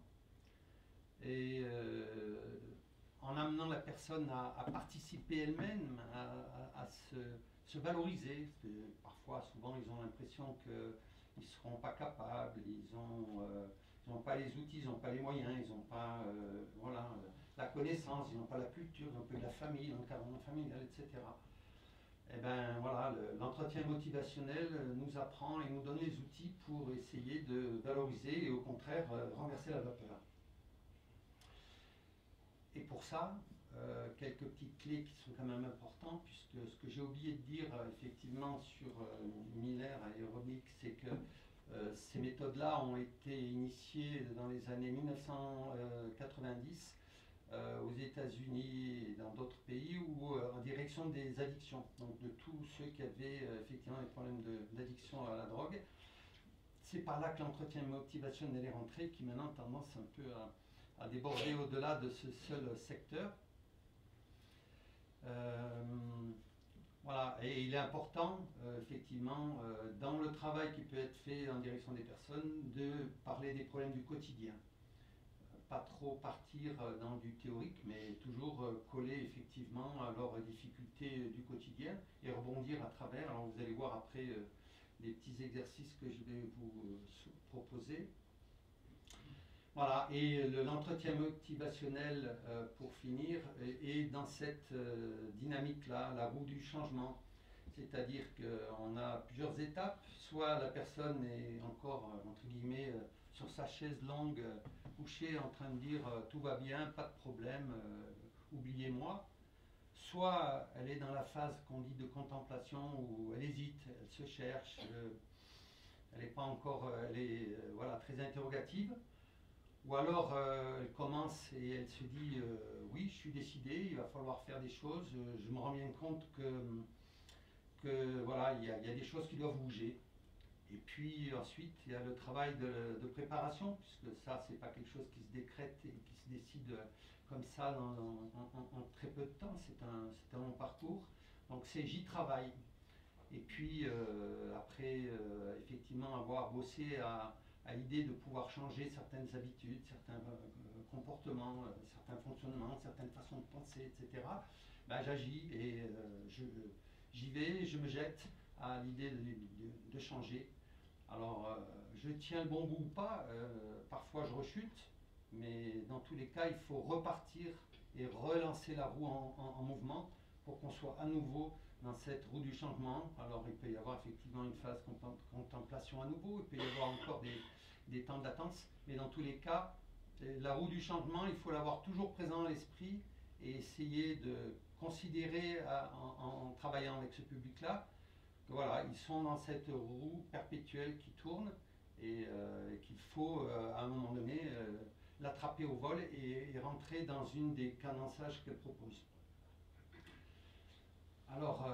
[SPEAKER 3] et en amenant la personne à participer elle-même, à se valoriser. Parce que parfois, souvent, ils ont l'impression qu'ils ne seront pas capables, ils n'ont pas les outils, ils n'ont pas les moyens, ils n'ont pas la connaissance, ils n'ont pas la culture, ils n'ont pas de la famille, l'encadrement familial, etc. Et bien voilà, l'entretien motivationnel nous apprend et nous donne les outils pour essayer de valoriser et au contraire renverser la vapeur. Et pour ça, quelques petites clés qui sont quand même importantes, puisque ce que j'ai oublié de dire effectivement sur Miller et Rolnick, c'est que ces méthodes-là ont été initiées dans les années 1990 aux États-Unis et dans d'autres pays en direction des addictions, donc de tous ceux qui avaient effectivement des problèmes d'addiction à la drogue. C'est par là que l'entretien motivationnel est rentré, qui maintenant a tendance un peu à déborder au-delà de ce seul secteur. Voilà, et il est important, effectivement, dans le travail qui peut être fait en direction des personnes, de parler des problèmes du quotidien. Pas trop partir dans du théorique, mais toujours coller effectivement à leurs difficultés du quotidien et rebondir à travers. Alors vous allez voir après les petits exercices que je vais vous proposer. Voilà, et l'entretien motivationnel, pour finir, est dans cette dynamique-là, la roue du changement. C'est-à-dire qu'on a plusieurs étapes, soit la personne est encore, entre guillemets, sur sa chaise longue, couchée, en train de dire tout va bien, pas de problème, oubliez-moi, soit elle est dans la phase qu'on dit de contemplation où elle hésite, elle se cherche, elle n'est pas encore, elle est voilà, très interrogative, ou alors elle commence et elle se dit oui, je suis décidée, il va falloir faire des choses, je me rends bien compte que voilà, il y a des choses qui doivent bouger. Et puis ensuite, il y a le travail de préparation, puisque ça, c'est pas quelque chose qui se décrète et qui se décide comme ça en très peu de temps, c'est un long parcours. Donc c'est j'y travaille. Et puis après, effectivement, avoir bossé à l'idée de pouvoir changer certaines habitudes, certains comportements, certains fonctionnements, certaines façons de penser, etc., ben, j'agis et j'y vais, je me jette à l'idée de changer. Alors, je tiens le bon bout ou pas, parfois je rechute, mais dans tous les cas, il faut repartir et relancer la roue en mouvement pour qu'on soit à nouveau dans cette roue du changement. Alors, il peut y avoir effectivement une phase contemplation à nouveau, il peut y avoir encore des temps d'attente, mais dans tous les cas, la roue du changement, il faut l'avoir toujours présent à l'esprit et essayer de considérer en travaillant avec ce public-là, que voilà, ils sont dans cette roue perpétuelle qui tourne et qu'il faut à un moment donné l'attraper au vol et rentrer dans une des cadençages qu'elle propose. Alors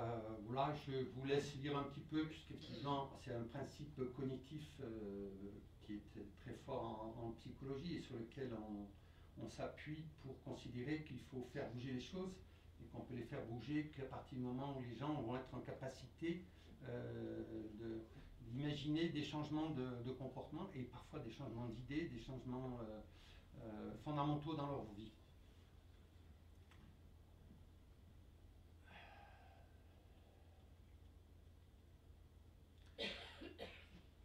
[SPEAKER 3] voilà, je vous laisse lire un petit peu, puisqu'effectivement c'est un principe cognitif qui est très fort en psychologie et sur lequel on s'appuie pour considérer qu'il faut faire bouger les choses et qu'on peut les faire bouger qu'à partir du moment où les gens vont être en capacité d'imaginer des changements de comportement et parfois des changements d'idées, des changements fondamentaux dans leur vie.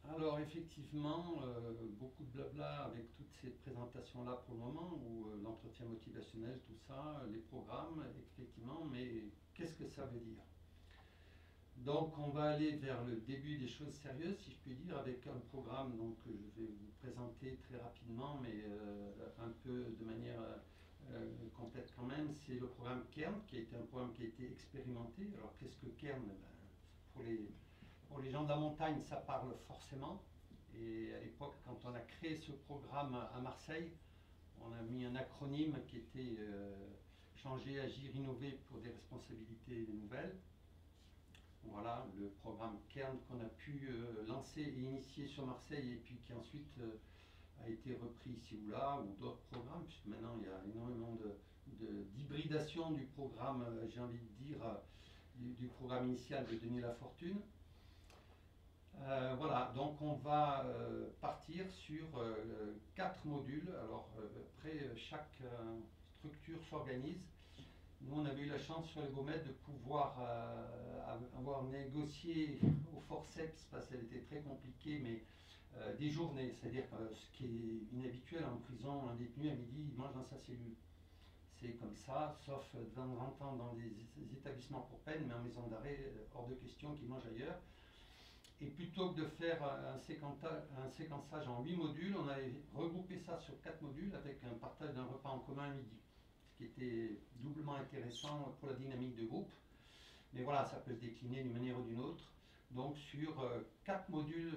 [SPEAKER 3] Alors effectivement, beaucoup de blabla avec toutes ces présentations-là pour le moment, ou l'entretien motivationnel, tout ça, les programmes, effectivement, mais qu'est-ce que ça veut dire? Donc on va aller vers le début des choses sérieuses, si je puis dire, avec un programme donc, que je vais vous présenter très rapidement, mais un peu de manière complète quand même. C'est le programme Kern, qui a été un programme qui a été expérimenté. Alors qu'est-ce que Kern? Pour les gens de la montagne, ça parle forcément. Et à l'époque, quand on a créé ce programme à Marseille, on a mis un acronyme qui était changer, agir, innover pour des responsabilités nouvelles. Voilà, le programme Kern qu'on a pu lancer et initier sur Marseille et puis qui ensuite a été repris ici ou là, ou d'autres programmes, puisque maintenant il y a énormément d'hybridation du programme, j'ai envie de dire, du programme initial de Denis Lafortune. Voilà, donc on va partir sur 4 modules. Alors après, chaque structure s'organise. Nous, on avait eu la chance sur les Gomètes de pouvoir avoir négocié au forceps, parce qu'elle était très compliquée, mais des journées. C'est-à-dire ce qui est inhabituel en prison, un détenu à midi, il mange dans sa cellule. C'est comme ça, sauf de temps en temps dans des établissements pour peine, mais en maison d'arrêt, hors de question qu'il mange ailleurs. Et plutôt que de faire un séquençage en 8 modules, on avait regroupé ça sur 4 modules avec un partage d'un repas en commun à midi, ce qui était doublement intéressant pour la dynamique de groupe. Mais voilà, ça peut se décliner d'une manière ou d'une autre. Donc sur 4 modules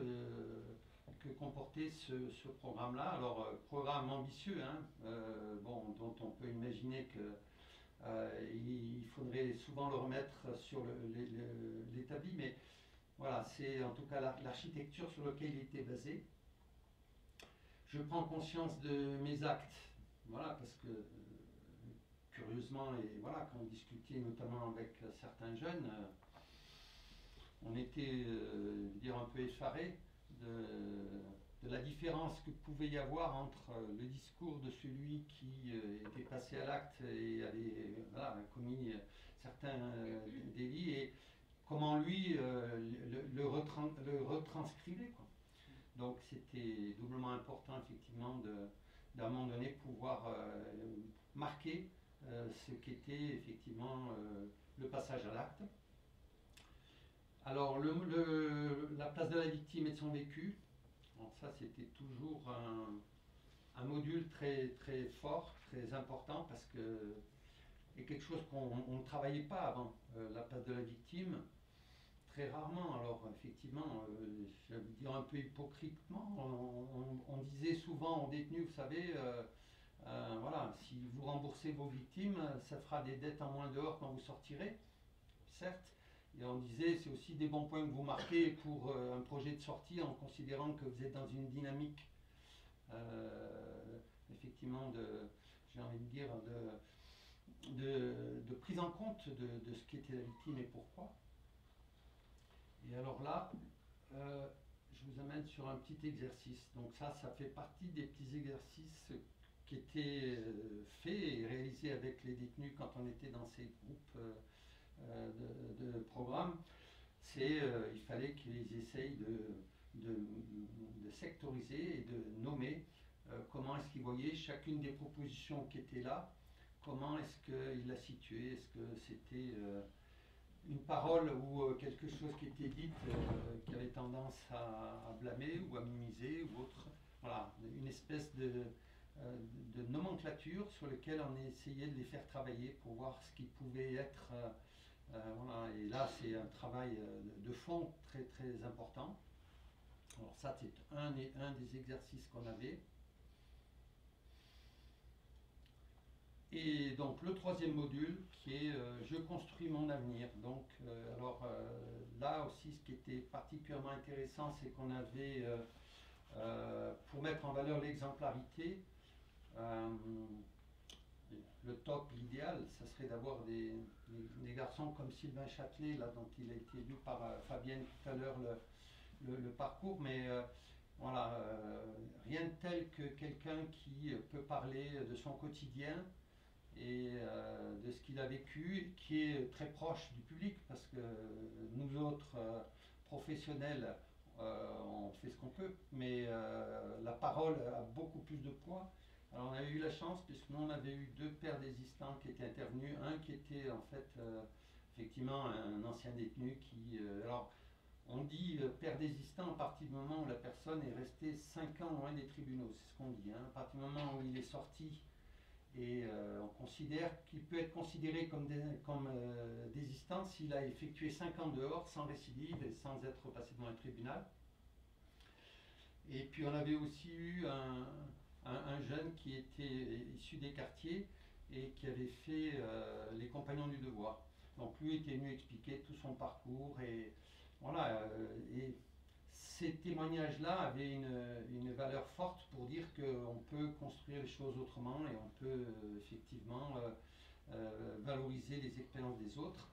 [SPEAKER 3] que comportait ce programme-là. Alors, programme ambitieux, hein, bon, dont on peut imaginer qu'il faudrait souvent le remettre sur l'établi, mais voilà, c'est en tout cas l'architecture sur laquelle il était basé. Je prends conscience de mes actes, voilà, parce que curieusement, et voilà, quand on discutait notamment avec certains jeunes, on était, dire, un peu effarés de la différence que pouvait y avoir entre le discours de celui qui était passé à l'acte et avait voilà, commis certains délits et comment lui le retranscrivait, quoi. Donc c'était doublement important effectivement d'à un moment donné pouvoir marquer ce qu'était effectivement le passage à l'acte. Alors la place de la victime et de son vécu, alors ça c'était toujours un module très, très fort, très important parce que est quelque chose qu'on ne travaillait pas avant. La place de la victime, très rarement. Alors effectivement, je vais dire un peu hypocritement, on disait souvent aux détenus, vous savez, voilà, si vous remboursez vos victimes, ça fera des dettes en moins dehors quand vous sortirez, certes. Et on disait, c'est aussi des bons points que vous marquez pour un projet de sortie en considérant que vous êtes dans une dynamique, effectivement, j'ai envie de dire, de prise en compte de ce qu'était la victime et pourquoi. Et alors là, je vous amène sur un petit exercice. Donc ça fait partie des petits exercices qui étaient faits et réalisés avec les détenus quand on était dans ces groupes de programme. Il fallait qu'ils essayent de sectoriser et de nommer comment est-ce qu'ils voyaient chacune des propositions qui étaient là, comment est-ce qu'ils la situaient, est-ce que c'était une parole ou quelque chose qui était dite qui avait tendance à blâmer ou à minimiser ou autre. Voilà, une espèce de nomenclature sur laquelle on essayait de les faire travailler pour voir ce qui pouvait être. Voilà, et là, c'est un travail de fond très très important. Alors ça, c'est un des exercices qu'on avait. Et donc le troisième module qui est je construis mon avenir. Donc là aussi ce qui était particulièrement intéressant, c'est qu'on avait pour mettre en valeur l'exemplarité, le top, l'idéal, ça serait d'avoir des garçons comme Sylvain Châtelet, là dont il a été vu par Fabienne tout à l'heure le parcours, mais voilà, rien de tel que quelqu'un qui peut parler de son quotidien et de ce qu'il a vécu, qui est très proche du public, parce que nous autres professionnels, on fait ce qu'on peut, mais la parole a beaucoup plus de poids. Alors on avait eu la chance, puisque nous on avait eu deux pères désistants qui étaient intervenus, un qui était en fait effectivement un ancien détenu qui... alors on dit père désistant à partir du moment où la personne est restée 5 ans loin des tribunaux, c'est ce qu'on dit, hein. À partir du moment où il est sorti, et on considère qu'il peut être considéré comme désistant s'il a effectué 5 ans dehors sans récidive et sans être passé devant un tribunal. Et puis on avait aussi eu un jeune qui était issu des quartiers et qui avait fait les compagnons du devoir. Donc lui était venu expliquer tout son parcours et voilà. Et ces témoignages-là avaient une valeur forte pour dire qu'on peut construire les choses autrement et on peut effectivement valoriser les expériences des autres.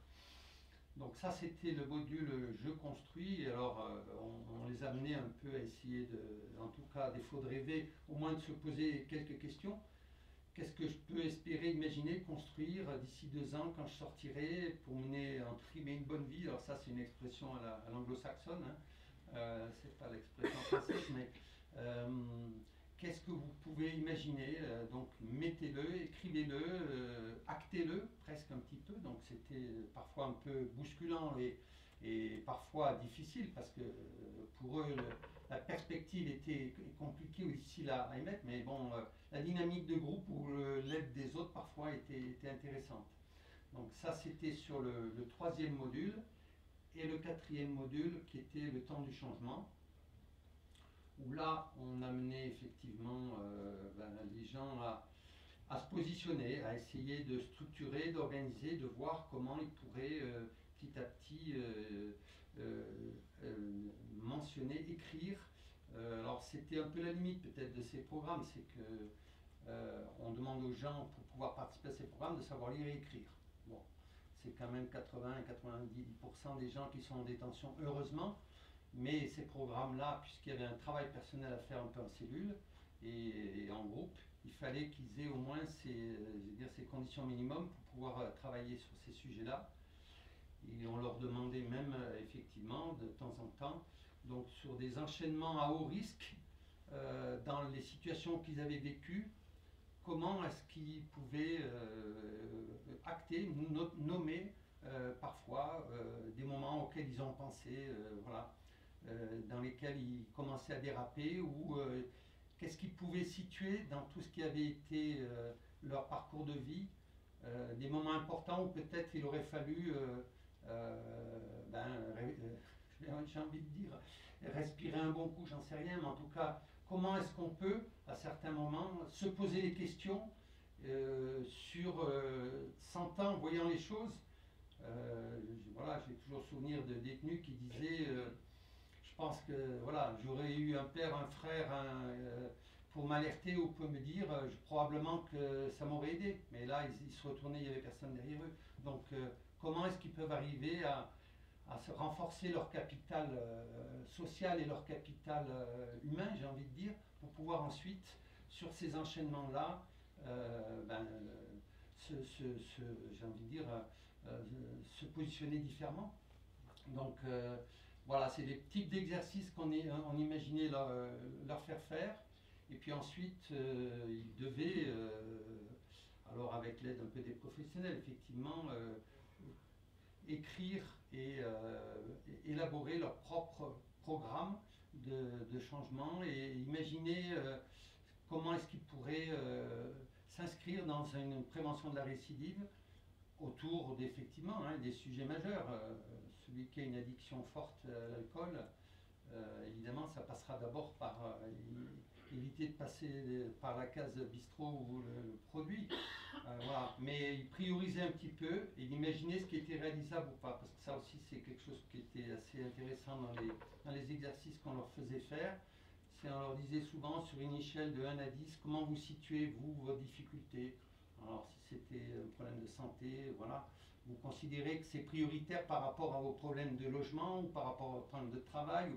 [SPEAKER 3] Donc ça, c'était le module Je construis. Et alors, on les a amenés un peu à essayer, en tout cas, à défaut de rêver, au moins de se poser quelques questions. Qu'est-ce que je peux espérer, imaginer, construire d'ici 2 ans quand je sortirai pour mener, entre guillemets, une bonne vie? Alors ça, c'est une expression à l'anglo-saxonne, hein. C'est pas l'expression française, mais qu'est-ce que vous pouvez imaginer? Donc mettez-le, écrivez-le, actez-le presque un petit peu. Donc c'était parfois un peu bousculant et parfois difficile parce que pour eux la perspective était compliquée ou difficile à émettre, mais bon, la dynamique de groupe ou l'aide des autres parfois était intéressante. Donc ça c'était sur le troisième module. Et le quatrième module qui était le temps du changement, où là on amenait effectivement les gens à se positionner, à essayer de structurer, d'organiser, de voir comment ils pourraient petit à petit mentionner, écrire. Alors c'était un peu la limite peut-être de ces programmes, c'est que on demande aux gens pour pouvoir participer à ces programmes de savoir lire et écrire. Bon. C'est quand même 80-90% des gens qui sont en détention, heureusement, mais ces programmes-là, puisqu'il y avait un travail personnel à faire un peu en cellule et en groupe, il fallait qu'ils aient au moins ces conditions minimum pour pouvoir travailler sur ces sujets-là. Et on leur demandait même, effectivement, de temps en temps, donc sur des enchaînements à haut risque, dans les situations qu'ils avaient vécues, comment est-ce qu'ils pouvaient acter, nommer parfois des moments auxquels ils ont pensé, voilà, dans lesquels ils commençaient à déraper, ou qu'est-ce qu'ils pouvaient situer dans tout ce qui avait été leur parcours de vie, des moments importants où peut-être il aurait fallu, j'ai envie de dire, respirer un bon coup, j'en sais rien, mais en tout cas, comment est-ce qu'on peut, à certains moments, se poser des questions sur 100 ans, en voyant les choses. Voilà, j'ai toujours souvenir de détenus qui disaient je pense que voilà, j'aurais eu un père, un frère, pour m'alerter ou pour me dire, probablement que ça m'aurait aidé. Mais là, ils se retournaient, il n'y avait personne derrière eux. Donc, comment est-ce qu'ils peuvent arriver à se renforcer leur capital social et leur capital humain, j'ai envie de dire, pour pouvoir ensuite, sur ces enchaînements-là, j'ai envie de dire, se positionner différemment. Donc, voilà, c'est les types d'exercices qu'on imaginait leur faire. Et puis ensuite, ils devaient, alors avec l'aide un peu des professionnels, effectivement, écrire et élaborer leur propre programme de changement et imaginer comment est-ce qu'ils pourraient s'inscrire dans une prévention de la récidive autour d'effectivement des sujets majeurs. Celui qui a une addiction forte à l'alcool, évidemment, ça passera d'abord par éviter de passer par la case bistrot ou le produit. Voilà. Mais il priorisait un petit peu et d'imaginer ce qui était réalisable ou pas. Parce que ça aussi, c'est quelque chose qui était assez intéressant dans les exercices qu'on leur faisait faire. C'est on leur disait souvent sur une échelle de 1 à 10, comment vous situez, vous, vos difficultés. Alors, si c'était un problème de santé, voilà. Vous considérez que c'est prioritaire par rapport à vos problèmes de logement ou par rapport aux problèmes de travail.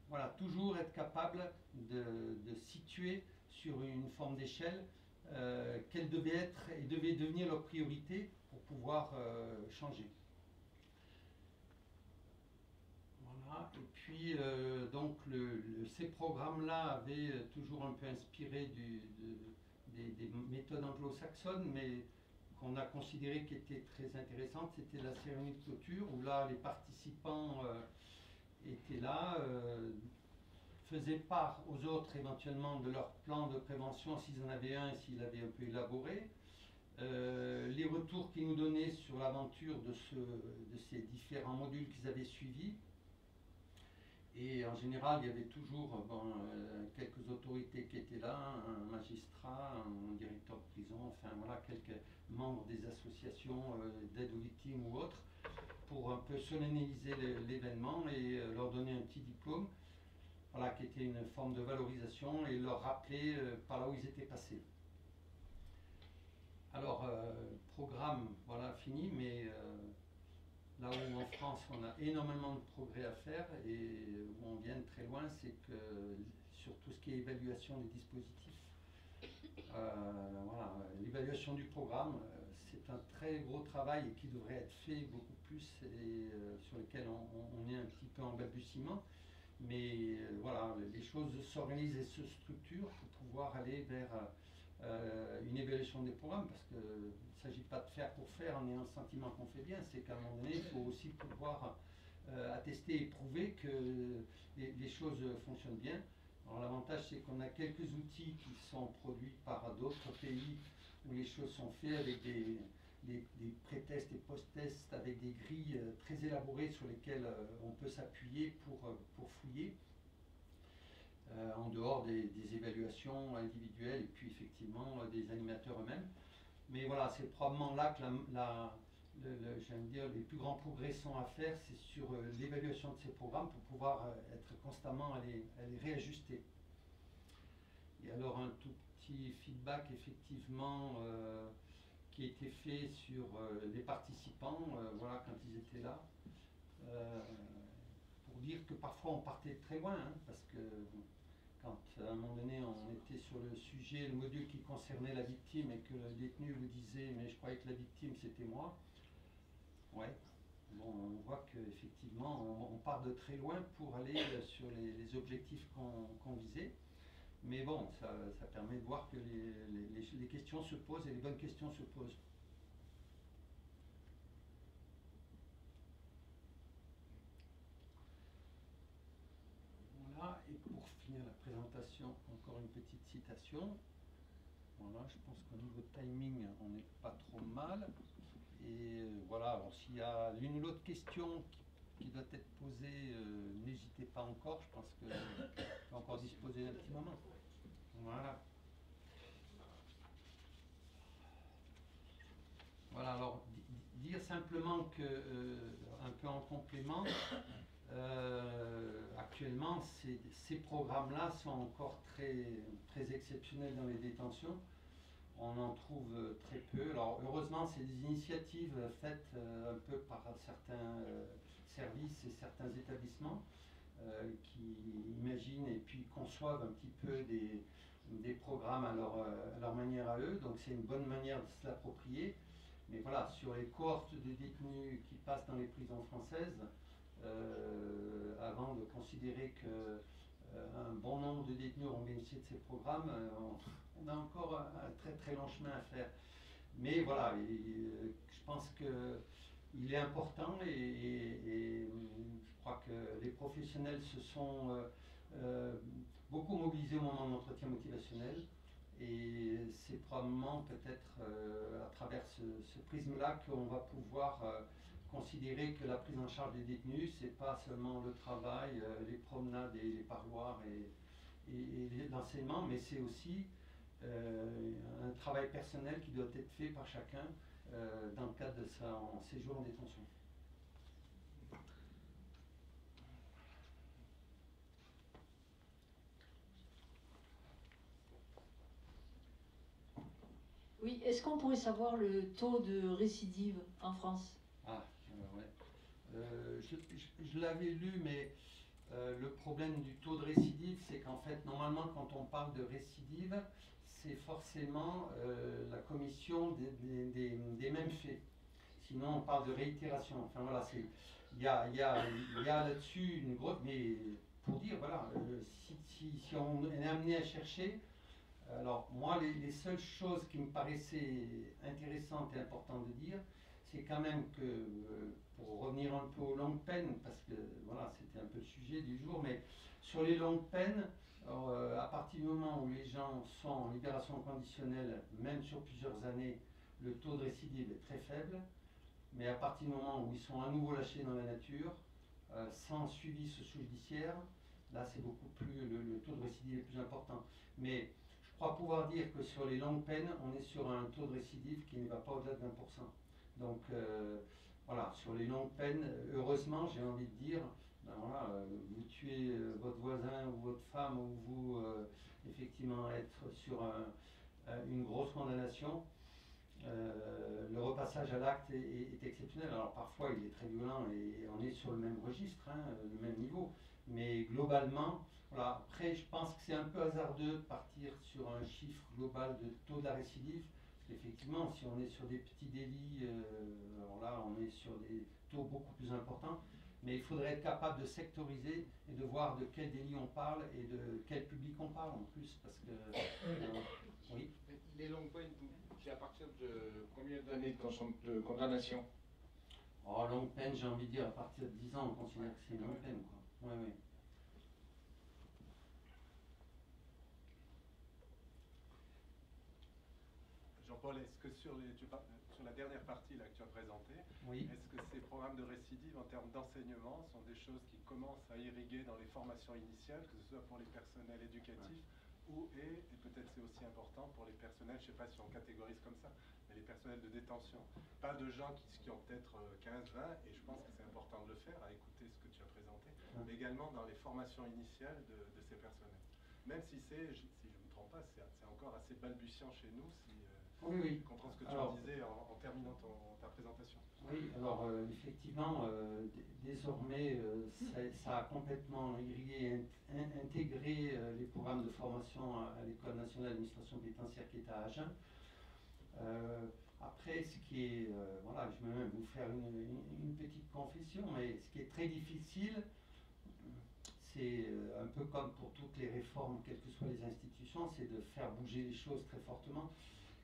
[SPEAKER 3] Voilà, toujours être capable de situer sur une forme d'échelle quelle devait être et devait devenir leur priorité pour pouvoir changer. Voilà, et puis donc ces programmes-là avaient toujours un peu inspiré des méthodes anglo-saxonnes, mais qu'on a considéré qui étaient très intéressantes, c'était la cérémonie de clôture, où là les participants étaient là, faisaient part aux autres éventuellement de leur plan de prévention s'ils en avaient un et s'ils l'avaient un peu élaboré. Les retours qu'ils nous donnaient sur l'aventure de ces différents modules qu'ils avaient suivis. Et en général, il y avait toujours quelques autorités qui étaient là, un magistrat, un directeur de prison, enfin voilà, quelques membres des associations d'aide aux victimes ou autres, pour un peu solenniser l'événement et leur donner un petit diplôme, voilà, qui était une forme de valorisation et leur rappeler par là où ils étaient passés. Alors, programme, voilà, fini, mais là où en France on a énormément de progrès à faire et où on vient de très loin, c'est que sur tout ce qui est évaluation des dispositifs, voilà, l'évaluation du programme, c'est un très gros travail et qui devrait être fait beaucoup plus et sur lequel on est un petit peu en balbutiement. Mais voilà, les choses s'organisent et se structurent pour pouvoir aller vers une évaluation des programmes, parce qu'il ne s'agit pas de faire pour faire en ayant le sentiment qu'on fait bien, c'est qu'à un moment donné, il faut aussi pouvoir attester et prouver que les choses fonctionnent bien. Alors l'avantage, c'est qu'on a quelques outils qui sont produits par d'autres pays où les choses sont faites avec des pré-tests et post-tests, avec des grilles très élaborées sur lesquelles on peut s'appuyer pour fouiller. En dehors des évaluations individuelles et puis effectivement des animateurs eux-mêmes. Mais voilà, c'est probablement là que j'aime dire, les plus grands progrès sont à faire, c'est sur l'évaluation de ces programmes pour pouvoir être constamment à les réajuster. Et alors un tout petit feedback effectivement qui a été fait sur les participants, voilà, quand ils étaient là, pour dire que parfois on partait très loin, hein, parce que quand à un moment donné on était sur le sujet, le module qui concernait la victime et que le détenu vous disait mais je croyais que la victime c'était moi, ouais, bon, on voit qu'effectivement on part de très loin pour aller sur les objectifs qu'on visait, mais bon, ça permet de voir que les questions se posent et les bonnes questions se posent. Voilà, et pour finir la présentation, encore une petite citation. Voilà, je pense qu'au niveau timing, on n'est pas trop mal. Et voilà, alors s'il y a l'une ou l'autre question qui doit être posée, n'hésitez pas encore. Je pense que on peut encore disposer d'un petit moment. Voilà. Voilà, alors dire simplement que, un peu en complément, actuellement, ces programmes-là sont encore très exceptionnels dans les détentions. On en trouve très peu. Alors heureusement, c'est des initiatives faites un peu par certains services et certains établissements qui imaginent et puis conçoivent un petit peu des programmes à leur manière à eux. Donc c'est une bonne manière de se l'approprier. Mais voilà, sur les cohortes de détenus qui passent dans les prisons françaises, avant de considérer que un bon nombre de détenus ont bénéficié de ces programmes, on a encore un très très long chemin à faire. Mais voilà, je pense qu'il est important et je crois que les professionnels se sont beaucoup mobilisés au moment de l'entretien motivationnel. Et c'est probablement peut-être à travers ce prisme-là qu'on va pouvoir considérer que la prise en charge des détenus, c'est pas seulement le travail, les promenades et les parloirs et l'enseignement, mais c'est aussi un travail personnel qui doit être fait par chacun dans le cadre de son séjour en détention.
[SPEAKER 7] Oui, est-ce qu'on pourrait savoir le taux de récidive en France?
[SPEAKER 3] Ah, ouais. Je l'avais lu, mais le problème du taux de récidive, c'est qu'en fait, normalement, quand on parle de récidive, c'est forcément la commission des mêmes faits. Sinon, on parle de réitération. Enfin voilà, il y a là-dessus une grosse. Mais pour dire, voilà, si on est amené à chercher. Alors, moi, les seules choses qui me paraissaient intéressantes et importantes de dire, c'est quand même que, pour revenir un peu aux longues peines, parce que voilà, c'était un peu le sujet du jour, mais sur les longues peines, à partir du moment où les gens sont en libération conditionnelle, même sur plusieurs années, le taux de récidive est très faible, mais à partir du moment où ils sont à nouveau lâchés dans la nature, sans suivi socio-judiciaire, là c'est beaucoup plus, le taux de récidive est plus important. Mais je crois pouvoir dire que sur les longues peines, on est sur un taux de récidive qui ne va pas au-delà de 20%. Donc voilà, sur les longues peines, heureusement, j'ai envie de dire, ben voilà, vous tuez votre voisin ou votre femme ou vous, effectivement, être sur une grosse condamnation, le repassage à l'acte est exceptionnel. Alors parfois, il est très violent et on est sur le même registre, hein, le même niveau. Mais globalement, voilà. Après, je pense que c'est un peu hasardeux de partir sur un chiffre global de taux de la récidive. Effectivement, si on est sur des petits délits, alors là, on est sur des taux beaucoup plus importants. Mais il faudrait être capable de sectoriser et de voir de quel délit on parle et de quel public on parle en plus. Parce que. Oui.
[SPEAKER 5] Les longues peines, c'est à partir de combien d'années de condamnation?
[SPEAKER 3] Oh, longue peine, j'ai envie de dire, à partir de 10 ans, on considère que c'est une longue peine, quoi. Oui, oui.
[SPEAKER 9] Jean-Paul, est-ce que sur la dernière partie là, que tu as présentée,
[SPEAKER 3] oui.
[SPEAKER 9] Est-ce que ces programmes de récidive en termes d'enseignement sont des choses qui commencent à irriguer dans les formations initiales, que ce soit pour les personnels éducatifs et peut-être c'est aussi important pour les personnels, je ne sais pas si on catégorise comme ça, mais les personnels de détention. Pas de gens qui ont peut-être 15, 20, et je pense que c'est important de le faire, à écouter ce que tu as présenté, mais également dans les formations initiales de ces personnels. Même si c'est, si je ne me trompe pas, c'est encore assez balbutiant chez nous, si
[SPEAKER 3] oui.
[SPEAKER 9] je comprends ce que tu en disais en terminant ta présentation.
[SPEAKER 3] Oui, alors effectivement, désormais, ça a complètement irrigué, intégré les programmes de formation à l'École nationale d'administration pénitentiaire qui est à Agen. Après, ce qui est, voilà, je vais même vous faire une petite confession, mais ce qui est très difficile, c'est un peu comme pour toutes les réformes, quelles que soient les institutions, c'est de faire bouger les choses très fortement.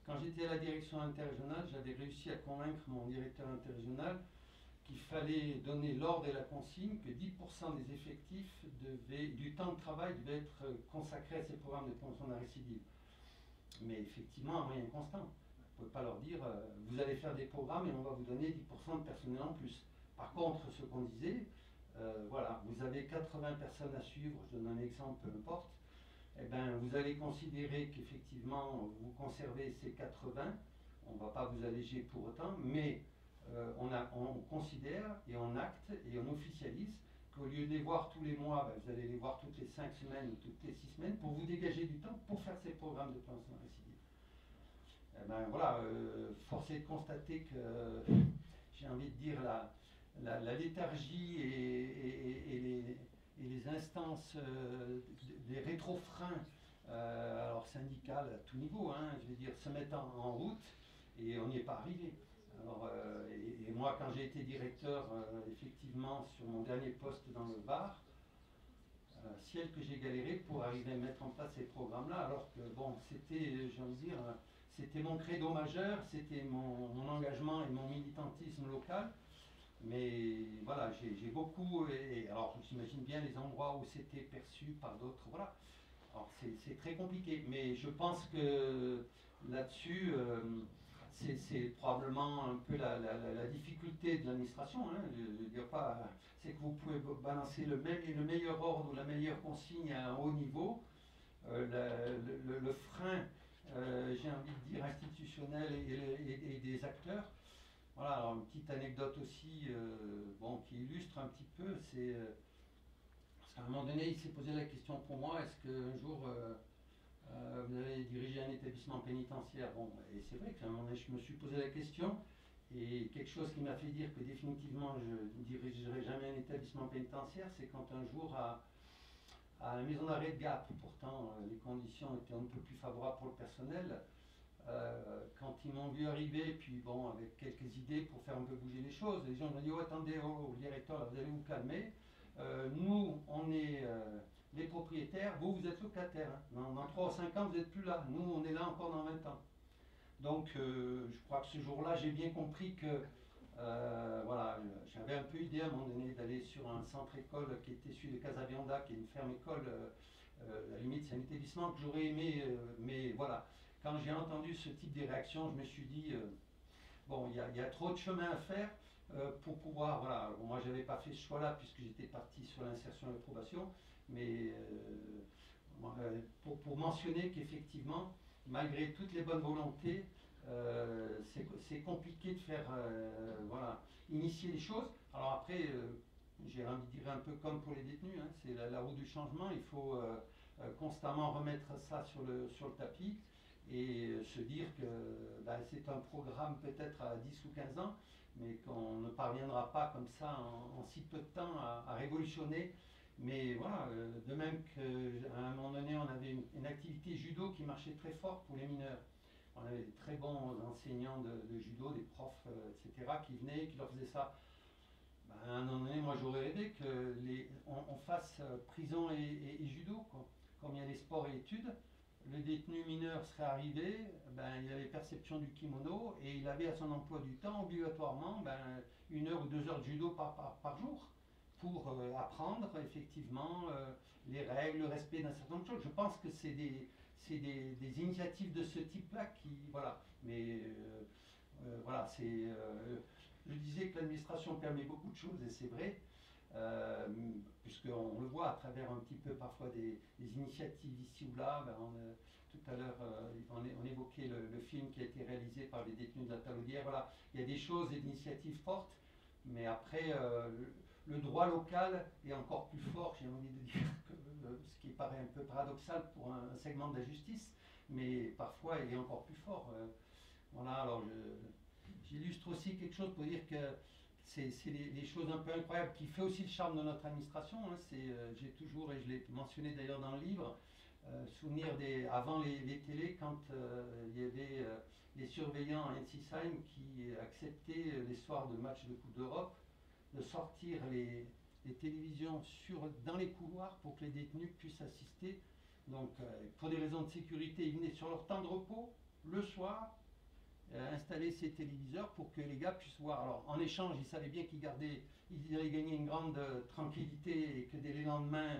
[SPEAKER 3] Quand j'étais à la direction interrégionale, j'avais réussi à convaincre mon directeur interrégional qu'il fallait donner l'ordre et la consigne que 10% des effectifs du temps de travail devait être consacré à ces programmes de prévention de la récidive. mais effectivement à moyen constant. Vous ne pouvez pas leur dire vous allez faire des programmes et on va vous donner 10% de personnel en plus. Par contre, ce qu'on disait, voilà, vous avez 80 personnes à suivre, je donne un exemple, peu importe, eh ben, vous allez considérer qu'effectivement vous conservez ces 80, on ne va pas vous alléger pour autant, mais on considère et on acte et on officialise qu'au lieu de les voir tous les mois, ben, vous allez les voir toutes les 5 semaines ou toutes les 6 semaines pour vous dégager du temps pour faire ces programmes de prévention de récidive. Eh ben, voilà, force est de constater que, j'ai envie de dire, la léthargie et les instances, les rétrofreins, alors syndicales à tout niveau, hein, je veux dire, se mettent en route et on n'y est pas arrivé. Alors, et moi, quand j'ai été directeur, effectivement, sur mon dernier poste dans le Var, ciel que j'ai galéré pour arriver à mettre en place ces programmes-là, alors que, bon, c'était, j'ai envie de dire, c'était mon credo majeur, c'était mon engagement et mon militantisme local. Mais voilà, j'ai beaucoup, et alors j'imagine bien les endroits où c'était perçu par d'autres, voilà. Alors c'est très compliqué, mais je pense que là-dessus, c'est probablement un peu la difficulté de l'administration, hein, je dire pas, c'est que vous pouvez balancer le meilleur ordre ou la meilleure consigne à un haut niveau, le frein, j'ai envie de dire, institutionnel et des acteurs. Voilà, alors une petite anecdote aussi, bon, qui illustre un petit peu, c'est parce qu'à un moment donné, il s'est posé la question pour moi, est-ce qu'un jour vous allez diriger un établissement pénitentiaire? Bon, et c'est vrai qu'à un moment donné, je me suis posé la question, et quelque chose qui m'a fait dire que définitivement je ne dirigerai jamais un établissement pénitentiaire, c'est quand un jour à la maison d'arrêt de Gap, pourtant les conditions étaient un peu plus favorables pour le personnel, quand ils m'ont vu arriver, puis bon, avec quelques idées pour faire un peu bouger les choses, les gens m'ont dit, oh attendez, oh, directeur, là, vous allez vous calmer, nous, on est les propriétaires, vous êtes locataires, hein. Dans 3 ou 5 ans, vous n'êtes plus là, nous, on est là encore dans 20 ans. Donc, je crois que ce jour-là, j'ai bien compris que, voilà, j'avais un peu idée à un moment donné d'aller sur un centre-école qui était celui de Casabianda, qui est une ferme-école, à la limite, c'est un établissement que j'aurais aimé, mais voilà. Quand j'ai entendu ce type de réaction, je me suis dit, bon, il y a trop de chemin à faire pour pouvoir, voilà, moi je n'avais pas fait ce choix-là puisque j'étais parti sur l'insertion et la probation, mais pour mentionner qu'effectivement, malgré toutes les bonnes volontés, c'est compliqué de faire, voilà, initier les choses. Alors après, j'ai envie de dire un peu comme pour les détenus, hein, c'est la roue du changement, il faut constamment remettre ça sur le tapis. Et se dire que ben, c'est un programme peut-être à 10 ou 15 ans, mais qu'on ne parviendra pas comme ça en si peu de temps à révolutionner. Mais voilà, de même qu'à un moment donné, on avait une activité judo qui marchait très fort pour les mineurs. On avait des très bons enseignants de judo, des profs, etc., qui venaient, qui leur faisaient ça. Ben, à un moment donné, moi j'aurais rêvé qu'on fasse prison et judo, quoi. Comme il y a les sports et études. Le détenu mineur serait arrivé, ben, il avait perception du kimono et il avait à son emploi du temps obligatoirement 1 heure ou 2 heures de judo par jour pour apprendre effectivement les règles, le respect d'un certain nombre de choses. Je pense que c'est des initiatives de ce type-là qui, voilà, mais voilà, je disais que l'administration permet beaucoup de choses et c'est vrai. Puisqu'on le voit à travers un petit peu parfois des initiatives ici ou là, tout à l'heure on évoquait le film qui a été réalisé par les détenus de la Talaudière, voilà, il y a des choses et des initiatives fortes, mais après le droit local est encore plus fort, j'ai envie de dire, que, ce qui paraît un peu paradoxal pour un segment de la justice, mais parfois il est encore plus fort. Voilà, alors j'illustre aussi quelque chose pour dire que c'est des choses un peu incroyables qui fait aussi le charme de notre administration. Hein. J'ai toujours, et je l'ai mentionné d'ailleurs dans le livre, souvenir avant les télés, quand il y avait les surveillants à Ensisheim qui acceptaient les soirs de matchs de Coupe d'Europe de sortir les télévisions dans les couloirs pour que les détenus puissent assister. Donc pour des raisons de sécurité, ils venaient sur leur temps de repos le soir, installer ces téléviseurs pour que les gars puissent voir. Alors en échange, ils savaient bien qu'ils allaient gagner une grande tranquillité et que dès le lendemain,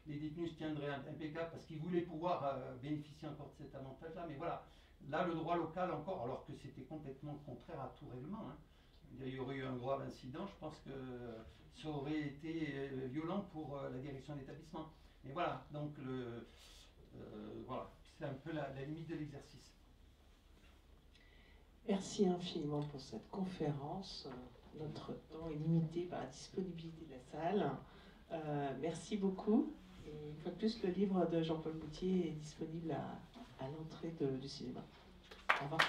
[SPEAKER 3] les détenus se tiendraient impeccables parce qu'ils voulaient pouvoir bénéficier encore de cet avantage-là. Mais voilà, là, le droit local encore, alors que c'était complètement contraire à tout règlement, hein. Il y aurait eu un grave incident, je pense que ça aurait été violent pour la direction d'établissement. Mais voilà, donc voilà, c'est un peu la limite de l'exercice.
[SPEAKER 1] Merci infiniment pour cette conférence. Notre temps est limité par la disponibilité de la salle. Merci beaucoup. Et une fois de plus, le livre de Jean-Paul Boutier est disponible à l'entrée du cinéma. Au revoir.